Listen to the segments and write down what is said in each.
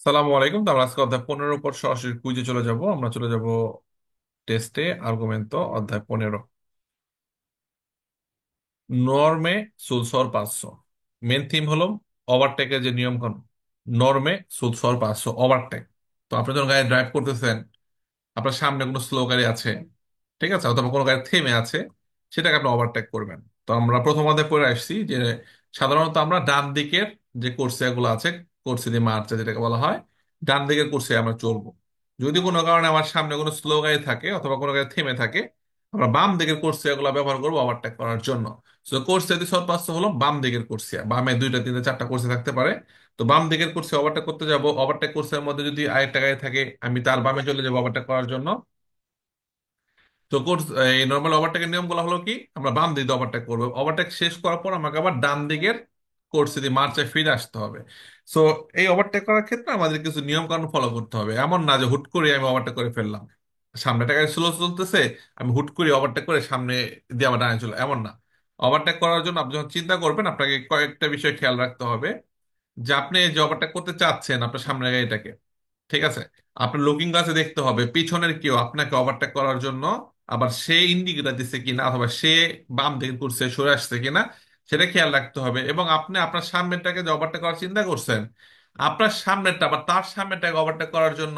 সালামু আলাইকুম। তো আমরা আজকে অধ্যায় 15 পর সরাসরি কুইজে চলে যাব। আমরা চলে যাব টেস্টে আর্গুমেন্টো অধ্যায় 15। নরমে সুলসর পাঁচশো। মেন থিম হলো ওভারটেকের যে নিয়ম কানুন। নরমে সুলসর পাঁচশো ওভারটেক। তো আপনি যখন গাড়ি ড্রাইভ করতেছেন, আপনার সামনে কোনো স্লো গাড়ি আছে, ঠিক আছে, অথবা কোনো গাড়ি থেমে আছে, সেটাকে আপনি ওভারটেক করবেন। তো আমরা প্রথম অধ্যায়ে পড়ে আসছি যে সাধারণত আমরা ডান দিকের যে কোর্সিয়া গুলো আছে, কোর্সি দিয়ে মার্চে যেটাকে বলা হয়, ডান দিকের কোর্সিয়া আমরা চলবো। যদি কোনো কারণে আমার সামনে কোনো স্লো গাড়ি থাকে অথবা কোনো গাড়ি থেমে থাকে, আমরা বাম দিকের কোর্সিয়া গুলো ব্যবহার করবো ওভারটেক করার জন্য। তো কোর্সিয়া দিয়ে সর্বাস্ত হলো বাম দিকের কোর্সিয়া, বামে দুইটা তিনটা চারটা কোর্সিয়া থাকতে পারে। তো বাম দিকের কোর্সে ওভারটেক করতে যাব, ওভারটেক কোর্সের মধ্যে যদি আরেকটা গাড়ি থাকে, আমি তার বামে চলে যাবো ওভারটেক করার জন্য। তো কোর্স এই নর্মাল ওভারটেকের নিয়মগুলো হলো কি, আমরা বাম দিকে ওভারটেক করবো, ওভারটেক শেষ করার পর আমাকে আবার ডান দিকের কোর্সে দিয়ে মার্চে ফিরে আসতে হবে। সো এই ওভারটেক করার ক্ষেত্রে আমাদের কিছু নিয়ম কানুন ফলো করতে হবে। এমন না যে হুট করে আমি ওভারটেক করে ফেললাম, সামনে টাকা স্লো চলতেছে, আমি হুট করে ওভারটেক করে সামনে দিয়ে আমার ডানে চলো, এমন না। ওভারটেক করার জন্য আপনি যখন চিন্তা করবেন, আপনাকে কয়েকটা বিষয় খেয়াল রাখতে হবে। যে আপনি যে ওভারটেক করতে চাচ্ছেন আপনার সামনের গাড়িটাকে, ঠিক আছে, আপনার লুকিং গ্লাসে দেখতে হবে পিছনের কেউ আপনাকে ওভারটেক করার জন্য আবার সে ইন্ডিকেটর দিচ্ছে কিনা, অথবা সে বাম দিকে করছে সরে আসছে কিনা, সেটা খেয়াল রাখতে হবে। এবং আপনি আপনার সামনেরটাকে যে ওভারটেক করার চিন্তা করছেন, আপনার সামনেরটা আবার তার সামনেরটাকে ওভারটেক করার জন্য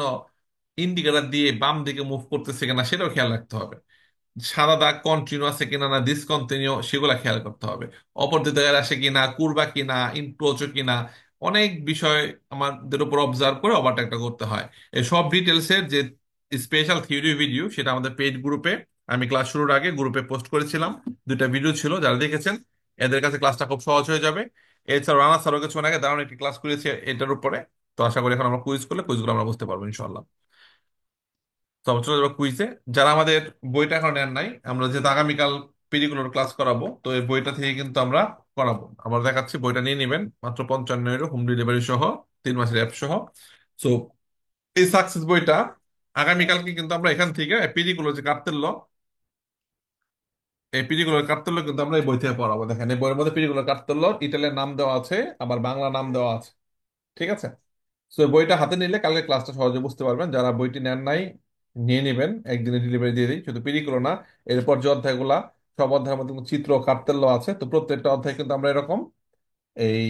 ইন্ডিকেটর দিয়ে বাম দিকে মুভ করতেছে কিনা সেটাও খেয়াল রাখতে হবে। সাদা দাগ কন্টিনিউ আছে কিনা না ডিসকন্টিনিউ, সেগুলো খেয়াল করতে হবে। অপর দিকে আসে কিনা, কুরবা কিনা, ইনক্রোচ কিনা, অনেক বিষয় আমাদের উপর অবজার্ভ করে ওভারটেকটা করতে হয়। এই সব ডিটেলস এর যে স্পেশাল থিওরি ভিডিও, সেটা আমাদের পেজ গ্রুপে, আমি ক্লাস শুরুর আগে গ্রুপে পোস্ট করেছিলাম। দুইটা ভিডিও ছিল, যারা দেখেছেন এদের কাছে ক্লাসটা খুব সহজ হয়ে যাবে। এছাড়া রানা স্যারও কিছুক্ষণ আগে দারুণ একটি ক্লাস করেছে এটার উপরে। তো আশা করি এখন আমরা কুইজ করলে কুইজগুলো আমরা বুঝতে পারবো ইনশাল্লাহ। তো আমরা চলে যাবো কুইজে। যারা আমাদের বইটা এখন নেন নাই, আমরা যেহেতু আগামীকাল পিরিগুলোর ক্লাস করাবো, তো এই বইটা থেকে কিন্তু আমরা করাবো। আমরা দেখাচ্ছি, বইটা নিয়ে নেবেন মাত্র 55 € হোম ডেলিভারি সহ, 3 মাসের অ্যাপ সহ। সো এই সাকসেস বইটা আগামীকালকে কিন্তু আমরা এখান থেকে পিরিগুলো যে কাটতেল, এই পিরিগুলোর কাটতেল কিন্তু আমরা এই বই থেকে পড়াবো। দেখেন এই বইয়ের মধ্যে পিরিগুলোর কাটতেল ইটালিয়ান নাম দেওয়া আছে, আবার বাংলা নাম দেওয়া আছে, ঠিক আছে। তো বইটা হাতে নিলে কালকে ক্লাসটা সহজে বুঝতে পারবেন। যারা বইটি নেন নাই, নিয়ে নেবেন, একদিনে ডেলিভারি দিয়ে দিই, শুধু পিরিগুলো না, এরপর যে অধ্যায়গুলা, সব অধ্যায়ের মধ্যে কিন্তু চিত্র কার্তেল্য আছে। তো প্রত্যেকটা অধ্যায় কিন্তু আমরা এরকম এই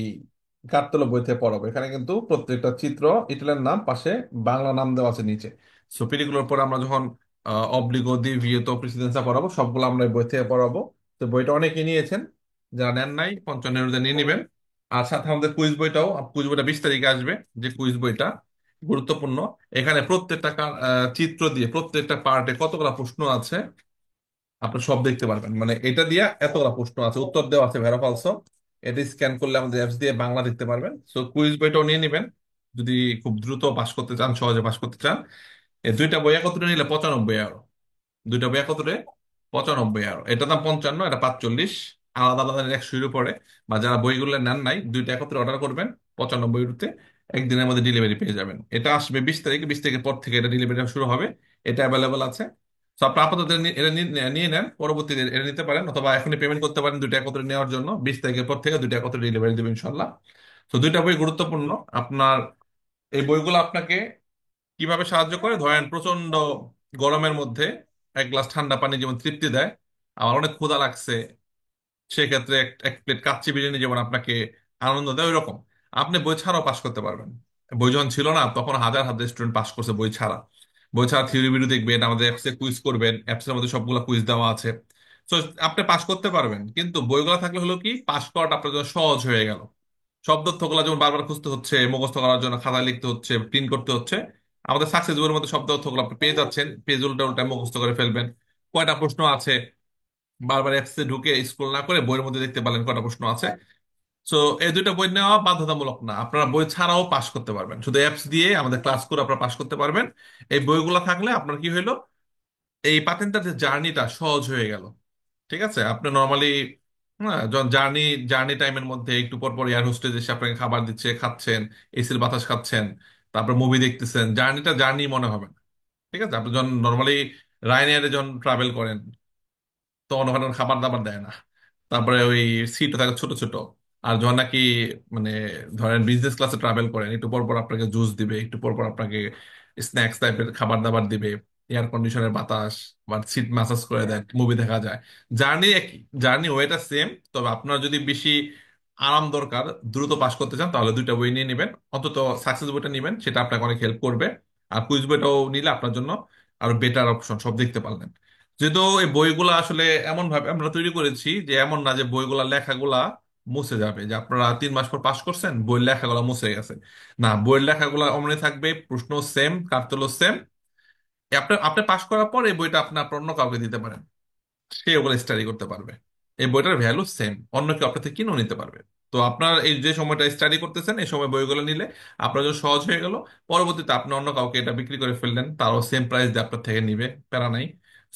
কার্তেল্য বই থেকে পড়াবো। এখানে কিন্তু প্রত্যেকটা চিত্র ইটালিয়ান নাম, পাশে বাংলা নাম দেওয়া আছে নিচে। সো পিরিগুলোর পর আমরা যখন অব্লিগো দি ভিয়েতো প্রেসিডেন্সা পড়াবো, সবগুলো আমরা এই বই থেকে পড়াবো। তো বইটা অনেকে নিয়েছেন, যারা নেন নাই 55 € নিয়ে নেবেন। আর সাথে আমাদের কুইজ বইটাও, কুইজ বইটা 20 তারিখে আসবে, যে কুইজ বইটা গুরুত্বপূর্ণ। এখানে প্রত্যেকটা চিত্র দিয়ে প্রত্যেকটা পার্টে কতগুলো প্রশ্ন আছে আপনি সব দেখতে পারবেন। মানে এটা দিয়ে এতগুলো প্রশ্ন আছে, উত্তর দেওয়া আছে ভেরো ফালসো। এটা স্ক্যান করলে আমাদের অ্যাপস দিয়ে বাংলা দেখতে পারবেন। সো কুইজ বইটাও নিয়ে নেবেন যদি খুব দ্রুত পাস করতে চান, সহজে পাস করতে চান। এই দুইটা বই একত্রে নিলে 95 €। দুইটা বই একত্রে 95 €। এটা দাম 55, এটা 45। আলাদা আলাদা নিলে 100 € পড়ে। বা যারা বইগুলো নেন নাই, দুইটা একত্রে অর্ডার করবেন 95 €তে, একদিনের মধ্যে ডেলিভারি পেয়ে যাবেন। এটা আসবে 20 তারিখে, 20 তারিখের পর থেকে এটা ডেলিভারি শুরু হবে। এটা অ্যাভেলেবল আছে। তো আপনি আপাতত এটা নিয়ে নেন, পরবর্তীতে এটা নিতে পারেন, অথবা এখনই পেমেন্ট করতে পারেন দুইটা একত্রে নেওয়ার জন্য। 20 তারিখের পর থেকে দুইটা একত্রে ডেলিভারি দেবেন ইনশাল্লাহ। তো দুইটা বই গুরুত্বপূর্ণ আপনার। এই বইগুলো আপনাকে কিভাবে সাহায্য করে, ধরেন প্রচন্ড গরমের মধ্যে এক গ্লাস ঠান্ডা পানি যেমন তৃপ্তি দেয়, আমার অনেক ক্ষুধা লাগছে, সেক্ষেত্রে এক এক প্লেট কাচ্চি বিরিয়ানি যেমন আপনাকে আনন্দ দেয়, ওই রকম আপনি বই ছাড়াও পাশ করতে পারবেন। বই যখন ছিল না, তখন হাজার হাজার স্টুডেন্ট পাশ করছে বই ছাড়া। বই ছাড়া থিওরি ভিডিও দেখবেন, আমাদের অ্যাপসে কুইজ করবেন, অ্যাপসের মধ্যে সবগুলো কুইজ দেওয়া আছে। তো আপনি পাশ করতে পারবেন, কিন্তু বইগুলো থাকলে হলো কি, পাশ করাটা আপনার জন্য সহজ হয়ে গেল। শব্দ অর্থগুলো যেমন বারবার খুঁজতে হচ্ছে, মুখস্থ করার জন্য খাতায় লিখতে হচ্ছে, প্রিন্ট করতে হচ্ছে, আমাদের সাকসেস বইয়ের মধ্যে শব্দ অর্থগুলো আপনি পেয়ে যাচ্ছেন, পেজ উল্টা উল্টা মুখস্থ করে ফেলবেন। কয়টা প্রশ্ন আছে, বারবার অ্যাপসে ঢুকে স্ক্রল না করে বইয়ের মধ্যে দেখতে পারলেন কয়টা প্রশ্ন আছে। সো এই দুইটা বই নেওয়া বাধ্যতামূলক না, আপনারা বই ছাড়াও পাস করতে পারবেন, শুধু অ্যাপস দিয়ে আমাদের ক্লাস করে আপনারা পাস করতে পারবেন। এই বইগুলো থাকলে আপনার কি হইলো, এই পাতেন্টার যে জার্নিটা সহজ হয়ে গেল। ঠিক আছে, আপনি নর্মালি যখন জার্নি টাইমের মধ্যে একটু পর পর এয়ার হোস্টেস এসে আপনাকে খাবার দিচ্ছে, খাচ্ছেন, এসির বাতাস খাচ্ছেন, তারপর মুভি দেখতেছেন, জার্নিটা জার্নি মনে হবে না। ঠিক আছে, আপনি যখন নর্মালি রায়নিয়ারে যখন ট্রাভেল করেন, তখন ওখানে খাবার দাবার দেয় না, তারপরে ওই সিটও থাকে ছোট ছোট, আর যখন নাকি মানে ধরেন বিজনেস ক্লাসে ট্রাভেল করেন, একটু পর পর আপনাকে জুস দিবে, একটু পর পর আপনাকে স্ন্যাক্স টাইপের খাবার দাবার দিবে, এয়ার কন্ডিশনের বাতাস বা সিট ম্যাসাজ করে দেয়, মুভি দেখা যায়। জার্নি একই, জার্নি ওয়েটা সেম, তবে আপনার যদি বেশি আরাম দরকার, দ্রুত পাস করতে চান, তাহলে দুইটা বই নিয়ে নেবেন, অন্তত সাকসেস বইটা নেবেন, সেটা আপনাকে অনেক হেল্প করবে। আর কুইজ বইটাও নিলে আপনার জন্য আরো বেটার অপশন, সব দেখতে পারলেন। যেহেতু এই বইগুলা আসলে এমন ভাবে আমরা তৈরি করেছি যে এমন না যে বইগুলা লেখাগুলা মুছে যাবে, যে আপনারা 3 মাস পর পাশ করছেন বইয়ের লেখাগুলো মুছে গেছে। না, বইয়ের লেখাগুলো অমনি থাকবে, প্রশ্ন সেম, কাটতল সেম। আপনি আপনি পাশ করার পর এই বইটা আপনি আপনার অন্য কাউকে দিতে পারেন, সে ওগুলো স্টাডি করতে পারবে। এই বইটার ভ্যালু সেম, অন্য কেউ আপনার থেকে কিনেও নিতে পারবে। তো আপনার এই যে সময়টা স্টাডি করতেছেন, এই সময় বইগুলো নিলে আপনার জন্য সহজ হয়ে গেল। পরবর্তীতে আপনি অন্য কাউকে এটা বিক্রি করে ফেললেন, তারও সেম প্রাইস দিয়ে আপনার থেকে নিবে, প্যারা নাই।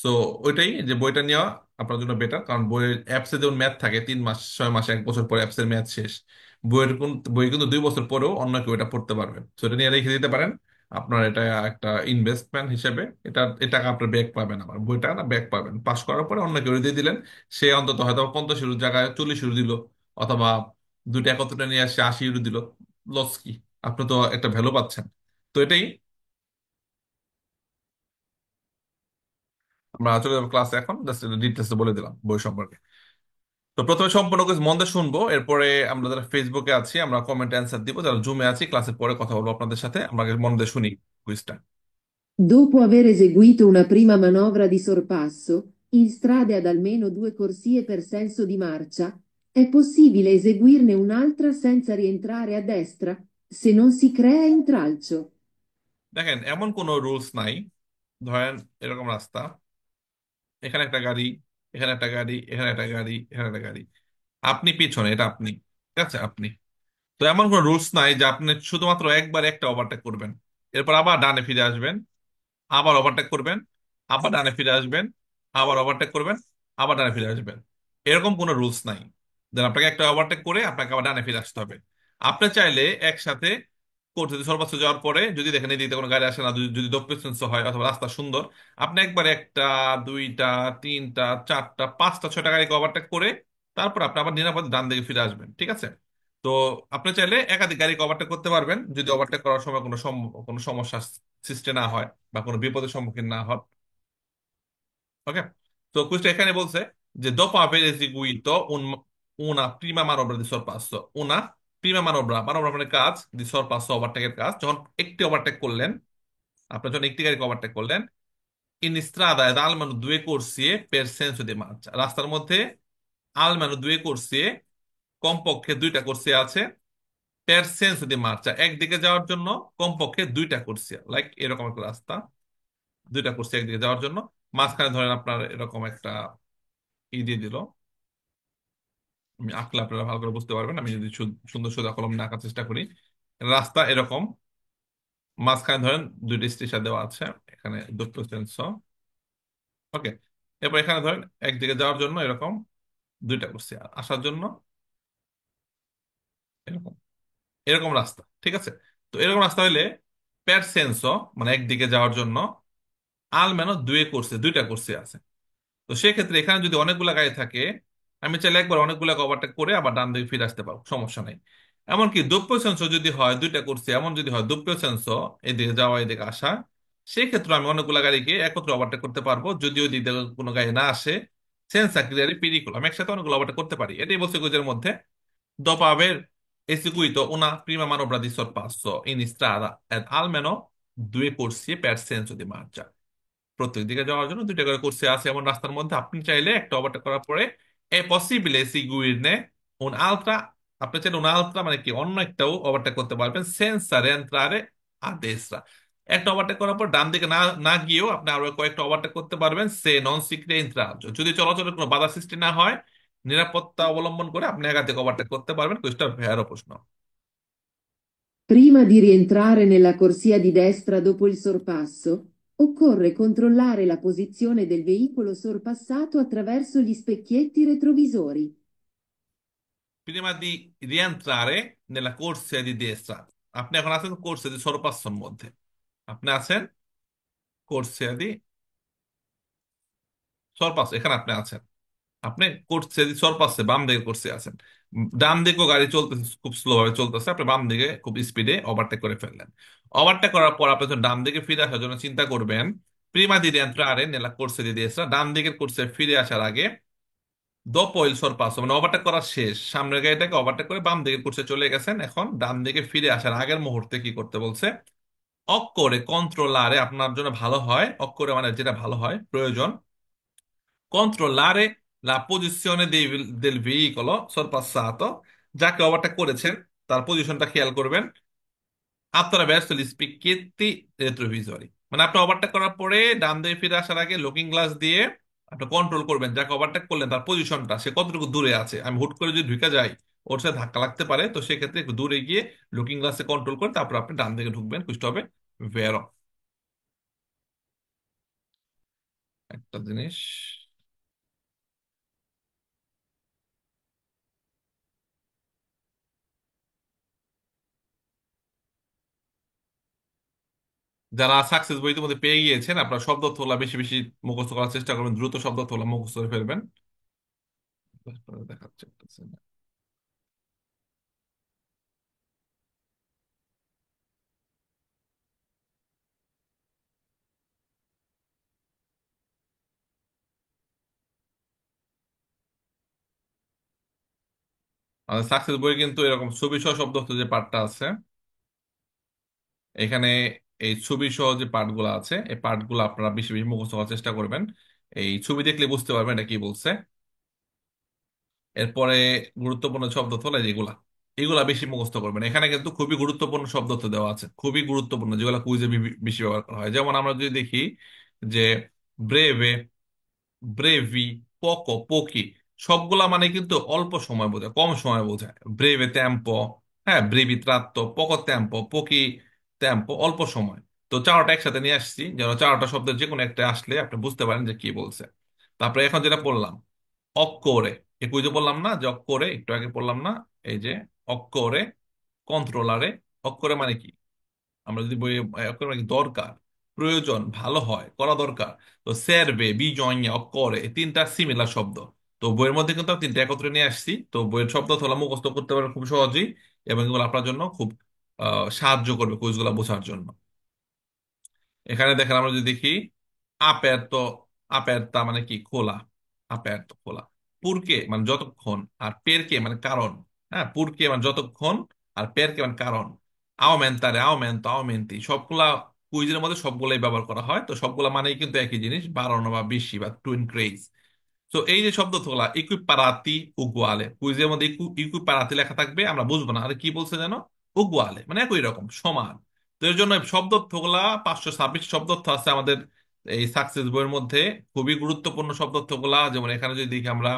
সো ওইটাই যে বইটা নেওয়া আপনার জন্য বেটার, কারণ বইয়ের অ্যাপসে যেমন ম্যাথ থাকে 3 মাস 6 মাস 1 বছর পরে অ্যাপসের ম্যাথ শেষ। বই কিন্তু 2 বছর পরেও অন্য কেউ এটা পড়তে পারবে, তো এটা নিয়ে রেখে দিতে পারেন। আপনার এটা একটা ইনভেস্টমেন্ট হিসেবে, এই টাকা আপনার ব্যাক পাবেন, আমার বইটা না ব্যাক পাবেন, পাস করার পরে অন্য কেউ দিয়ে দিলেন, সে অন্তত হয়তো 50 ইউরোর জায়গায় 40 ইউরো দিল, অথবা দুইটা একত্রটা নিয়ে আসে 80 ইউরো দিল। লস কি? আপনি তো একটা ভ্যালু পাচ্ছেন। তো এটাই। আমরা চলে যাবো ক্লাসে এখন, জাস্ট ডিটেলস বলে দিলাম বই সম্পর্কে। তো প্রথমে সম্পূর্ণ কিছু মন দিয়ে শুনবো, এরপরে আমরা যারা ফেসবুকে আছি আমরা কমেন্ট অ্যান্সার দিব, যারা জুমে আছি ক্লাসের পরে কথা বলবো আপনাদের সাথে। আমরা আগে মন দিয়ে শুনি কুইজটা। Dopo aver eseguito una prima manovra di sorpasso, in strade ad almeno due corsie per senso di marcia, è possibile eseguirne un'altra senza rientrare a destra, se non si crea intralcio. দেখেন, এমন কোনো রুলস নাই। ধরেন এরকম রাস্তা, এখানে একটা গাড়ি, এখানে একটা গাড়ি, এখানে একটা গাড়ি, এখানে একটা গাড়ি, আপনি পিছনে, এটা আপনি, ঠিক আছে, আপনি। তো এমন কোনো রুলস নাই যে আপনি শুধুমাত্র একবার একটা ওভারটেক করবেন, এরপর আবার ডানে ফিরে আসবেন, আবার ওভারটেক করবেন, আবার ডানে ফিরে আসবেন, আবার ওভারটেক করবেন, আবার ডানে ফিরে আসবেন। এরকম কোনো রুলস নাই যে আপনাকে একটা ওভারটেক করে আপনাকে আবার ডানে ফিরে আসতে হবে। আপনি চাইলে একসাথে করতে, যদি সর্বোচ্চ যাওয়ার পরে যদি দেখেন এদিকে কোনো গাড়ি আসে না, যদি দক্ষিণ হয় অথবা রাস্তা সুন্দর, আপনি একবার একটা, দুইটা, তিনটা, চারটা, পাঁচটা, ছয়টা গাড়িকে ওভারটেক করে তারপর আপনি আবার নিরাপদে ডান দিকে ফিরে আসবেন, ঠিক আছে? তো আপনি চাইলে একাধিক গাড়িকে ওভারটেক করতে পারবেন, যদি ওভারটেক করার সময় কোনো সমস্যা সৃষ্টি না হয় বা কোনো বিপদের সম্মুখীন না হন। ওকে। তো কুইজটা এখানে বলছে যে dopo aver eseguito una prima manovra di sorpasso, una prima manovra, মানবরা মানে কাজ, দি sorpasso ওভারটেকের কাজ, যখন একটি ওভারটেক করলেন, আপনি যখন একটি গাড়িকে ওভারটেক করলেন, in strada ed almeno due corsie per senso di marcia, রাস্তার মধ্যে almeno due corsie, কমপক্ষে দুইটা কোর্সিয়া আছে, per senso di marcia, একদিকে যাওয়ার জন্য কমপক্ষে দুইটা কোর্সিয়া, লাইক এরকম একটা রাস্তা, দুইটা কোর্সিয়া একদিকে যাওয়ার জন্য, মাঝখানে ধরেন আপনার এরকম একটা দিয়ে দিল, আমি আঁকলে আপনারা ভালো করে বুঝতে পারবেন, আমি যদি সুন্দর সোজা কলম না আঁকার চেষ্টা করি। রাস্তা এরকম, মাঝখানে ধরেন দুইটা স্টেশন দেওয়া আছে, এখানে দুটো সেন্স। ওকে। এরপর এখানে ধরেন একদিকে যাওয়ার জন্য এরকম দুইটা করছি, আর আসার জন্য এরকম, এরকম রাস্তা, ঠিক আছে? তো এরকম রাস্তা হইলে পের সেন্সো, মানে একদিকে যাওয়ার জন্য, আলমেনো দুইটা করছে আছে। তো সেক্ষেত্রে এখানে যদি অনেকগুলা গাড়ি থাকে, আমি চাইলে একবার অনেকগুলা ওভারটেক করে আবার ডান দিকে ফিরে আসতে পারবো, সমস্যা নেই। এমনকি দোপ্য সেন্স যদি হয়, দুইটা করছে এমন যদি হয়, দোপ্য সেন্স, এদিকে যাওয়া এদিকে আসা, সেক্ষেত্রে আমি অনেকগুলা গাড়িকে একত্রে ওভারটেক করতে পারবো, যদি ওই দিক দিয়ে কোনো গাড়ি না আসে, সেন্স ক্লিয়ারি পিরিকুল, আমি একসাথে অনেকগুলো ওভারটেক করতে পারি। এটাই বলছে কুইজের মধ্যে। Dopo aver eseguito una prima manovra di sorpasso in strada ed almeno due corsie per senso di marcia, প্রত্যেক দিকে যাওয়ার জন্য দুইটা করে কোর্সে আছে এমন রাস্তার মধ্যে আপনি চাইলে একটা ওভারটেক করার পরে এ পসিবলে সিগুইরনে un altra, আপনি চাইলে un altra মানে কি অন্য একটাও ওভারটেক করতে পারবেন, senza rientrare a destra, একটা ওভারটেক করার পর ডান দিকে না না গিয়েও আপনি আরো কয়েকটা ওভারটেক করতে পারবেন, সে নন সিক্রে ইন্ট্রাজো, যদি চলাচলের কোনো বাধা সৃষ্টি না হয়, নিরাপত্তা অবলম্বন করে আপনি একাধিক ওভারটেক করতে পারবেন। কোয়েশ্চন ভেয়ারও প্রশ্ন। Prima di rientrare nella corsia di destra dopo il sorpasso, occorre controllare la posizione del veicolo sorpassato attraverso gli specchietti retrovisori. prima di rientrare nella corsia di destra, আপনি এখন আছেন কোর্সে দি সর্বাসন মধ্যে, আপনি আছেন কোর্সিয়া দি সরপাস, এখানে আপনি আছেন, আপনি কোর্সে সরপাশে বাম দিকে কোর্সে আছেন, ডান দিকেও গাড়ি চলতেছে, খুব স্লো ভাবে চলতেছে, আপনি বাম দিকে খুব স্পিডে ওভারটেক করে ফেললেন। ওভারটেক করার পর আপনি যখন ডান দিকে ফিরে আসার জন্য চিন্তা করবেন, prima di rientrare nella corsia di destra, ডান দিকের কোর্সে ফিরে আসার আগে dopo il sorpasso, মানে ওভারটেক করা শেষ, সামনের গাড়িটাকে ওভারটেক করে বাম দিকের কোর্সে চলে গেছেন, এখন ডান দিকে ফিরে আসার আগের মুহূর্তে কি করতে বলছে? অক্করে কন্ট্রোলারে, আপনার জন্য ভালো হয়, অক্করে মানে যেটা ভালো হয়, প্রয়োজন, controllare la posizione del veicolo sorpassato, যাকে ওভারটেক করেছেন তার পজিশনটা খেয়াল করবেন, attraverso gli specchietti retrovisori, মানে আপনি ওভারটেক করার পরে ডান দিকে ফিরে আসার আগে লুকিং গ্লাস দিয়ে আপনি কন্ট্রোল করবেন যাকে ওভারটেক করলেন তার পজিশনটা, সে কতটুকু দূরে আছে। আমি হুট করে যদি ঢুকে যাই, ওর সাথে ধাক্কা লাগতে পারে, তো সেক্ষেত্রে একটু দূরে গিয়ে লুকিং গ্লাসে কন্ট্রোল করে তারপর আপনি ডান দিকে ঢুকবেন, কুষ্ট হবে ভেরো। একটা জিনিস, যারা সাকসেস বইতে মধ্যে পেয়ে গিয়েছেন, আপনারা শব্দ তোলা বেশি বেশি মুখস্থ করার চেষ্টা করবেন, দ্রুত শব্দ তোলা মুখস্থ করে ফেলবেন। তারপরে দেখাচ্ছে একটা scene। আমাদের সাকসেস বই কিন্তু এরকম ছবি সহ শব্দ যে পার্টটা আছে এখানে, এই ছবি সহ যে পার্টগুলো আছে এই পার্টগুলো আপনারা বেশি বেশি মুখস্থ করার চেষ্টা করবেন। এই ছবি দেখলে বুঝতে পারবেন এটা কি বলছে। এরপরে গুরুত্বপূর্ণ শব্দ তোলা যেগুলা, এগুলা বেশি মুখস্থ করবেন। এখানে কিন্তু খুবই গুরুত্বপূর্ণ শব্দ তো দেওয়া আছে, খুবই গুরুত্বপূর্ণ, যেগুলো কুইজে বেশি ব্যবহার করা হয়। যেমন আমরা যদি দেখি যে ব্রেভে, ব্রেভি, পকো, পোকি, সবগুলা মানে কিন্তু অল্প সময় বোঝায়, কম সময় বোঝায়। ব্রেভে টেম্পো, হ্যাঁ, ব্রেভি ট্রাত্তো, পকো টেম্পো, পোকি টেম্পো, অল্প সময়। তো চারটা একসাথে নিয়ে আসছি যেন চারটা শব্দের যে কোনো একটা আসলে আপনি বুঝতে পারেন যে কি বলছে। তারপরে এখন যেটা বললাম, অক্কোরে, একটু যে বললাম না যে অক্কোরে, একটু আগে বললাম না, এই যে অক্কোরে কন্ট্রোলারে, অক্কোরে মানে কি? আমরা যদি বই অক্ষর মানে কি দরকার, প্রয়োজন, ভালো হয়, করা দরকার। তো সেরবে, বিজয়, অক্ষরে, এই তিনটা সিমিলার শব্দ। তো বইয়ের মধ্যে কিন্তু আমি তিনটা একত্রে নিয়ে আসছি, তো বইয়ের শব্দ তোলা মুখস্থ করতে পারবেন খুব সহজেই, এবং এগুলো আপনার জন্য খুব সাহায্য করবে কুইজগুলো বোঝার জন্য। এখানে দেখেন আমরা যদি দেখি, আপাতত, আপাততা মানে কি? খোলা, আপাতত খোলা। পুরকে মানে যতক্ষণ, আর পেরকে মানে কারণ। হ্যাঁ, পুরকে মানে যতক্ষণ, আর পেরকে মানে কারণ। আওমেন্তারে, আওমেন্তো, আওমেন্তি, সবগুলা কুইজের মধ্যে সবগুলাই ব্যবহার করা হয়। তো সবগুলা মানেই কিন্তু একই জিনিস, বাড়ানো বা বেশি বা টু ইনক্রিজ। তো এই যে শব্দ তোলা ইকুইপারাতি উগুয়ালে, কুইজের মধ্যে ইকুইপারাতি লেখা থাকবে, আমরা বুঝবো না আরে কি বলছে যেন, উগুয়ালে মানে একই রকম, সমান। তো এর জন্য শব্দ তোলা 526 শব্দার্থ আছে আমাদের এই সাকসেস বইয়ের মধ্যে। খুবই গুরুত্বপূর্ণ শব্দার্থগুলা, যেমন এখানে যদি দেখি আমরা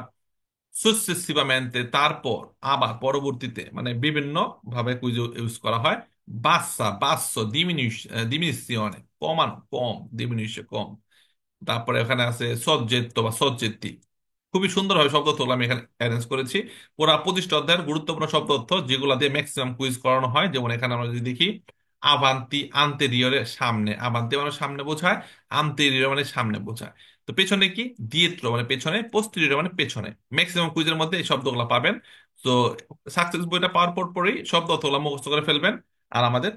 সুসেসিভামেন্তে, তারপর, আবার, পরবর্তীতে, মানে বিভিন্ন ভাবে কুইজ ইউজ করা হয়। বাসা, বাসো, ডিমিনিশনে, কমানো, কম, ডিমিনিশে, কম। তারপরে এখানে আছে সজ্জেত্য বা সজ্জেত্তি। খুবই সুন্দরভাবে শব্দ অর্থগুলো আমি এখানে অ্যারেঞ্জ করেছি। পুরা 25টা অধ্যায়ের গুরুত্বপূর্ণ শব্দ অর্থ যেগুলো দিয়ে ম্যাক্সিমাম কুইজ করানো হয়। যেমন এখানে আমরা যদি দেখি, আভান্তি, আন্তেরিয়রে, সামনে, আভান্তি মানে সামনে বোঝায়, আন্তেরিয়র মানে সামনে বোঝায়। তো পেছনে কি? দিয়েত্র মানে পেছনে, পোস্টেরিয়র মানে পেছনে। ম্যাক্সিমাম কুইজের মধ্যে এই শব্দগুলো পাবেন। তো সাকসেস বইটা পাওয়ার পর পরেই শব্দ অর্থগুলো মুখস্থ করে ফেলবেন। আর আমাদের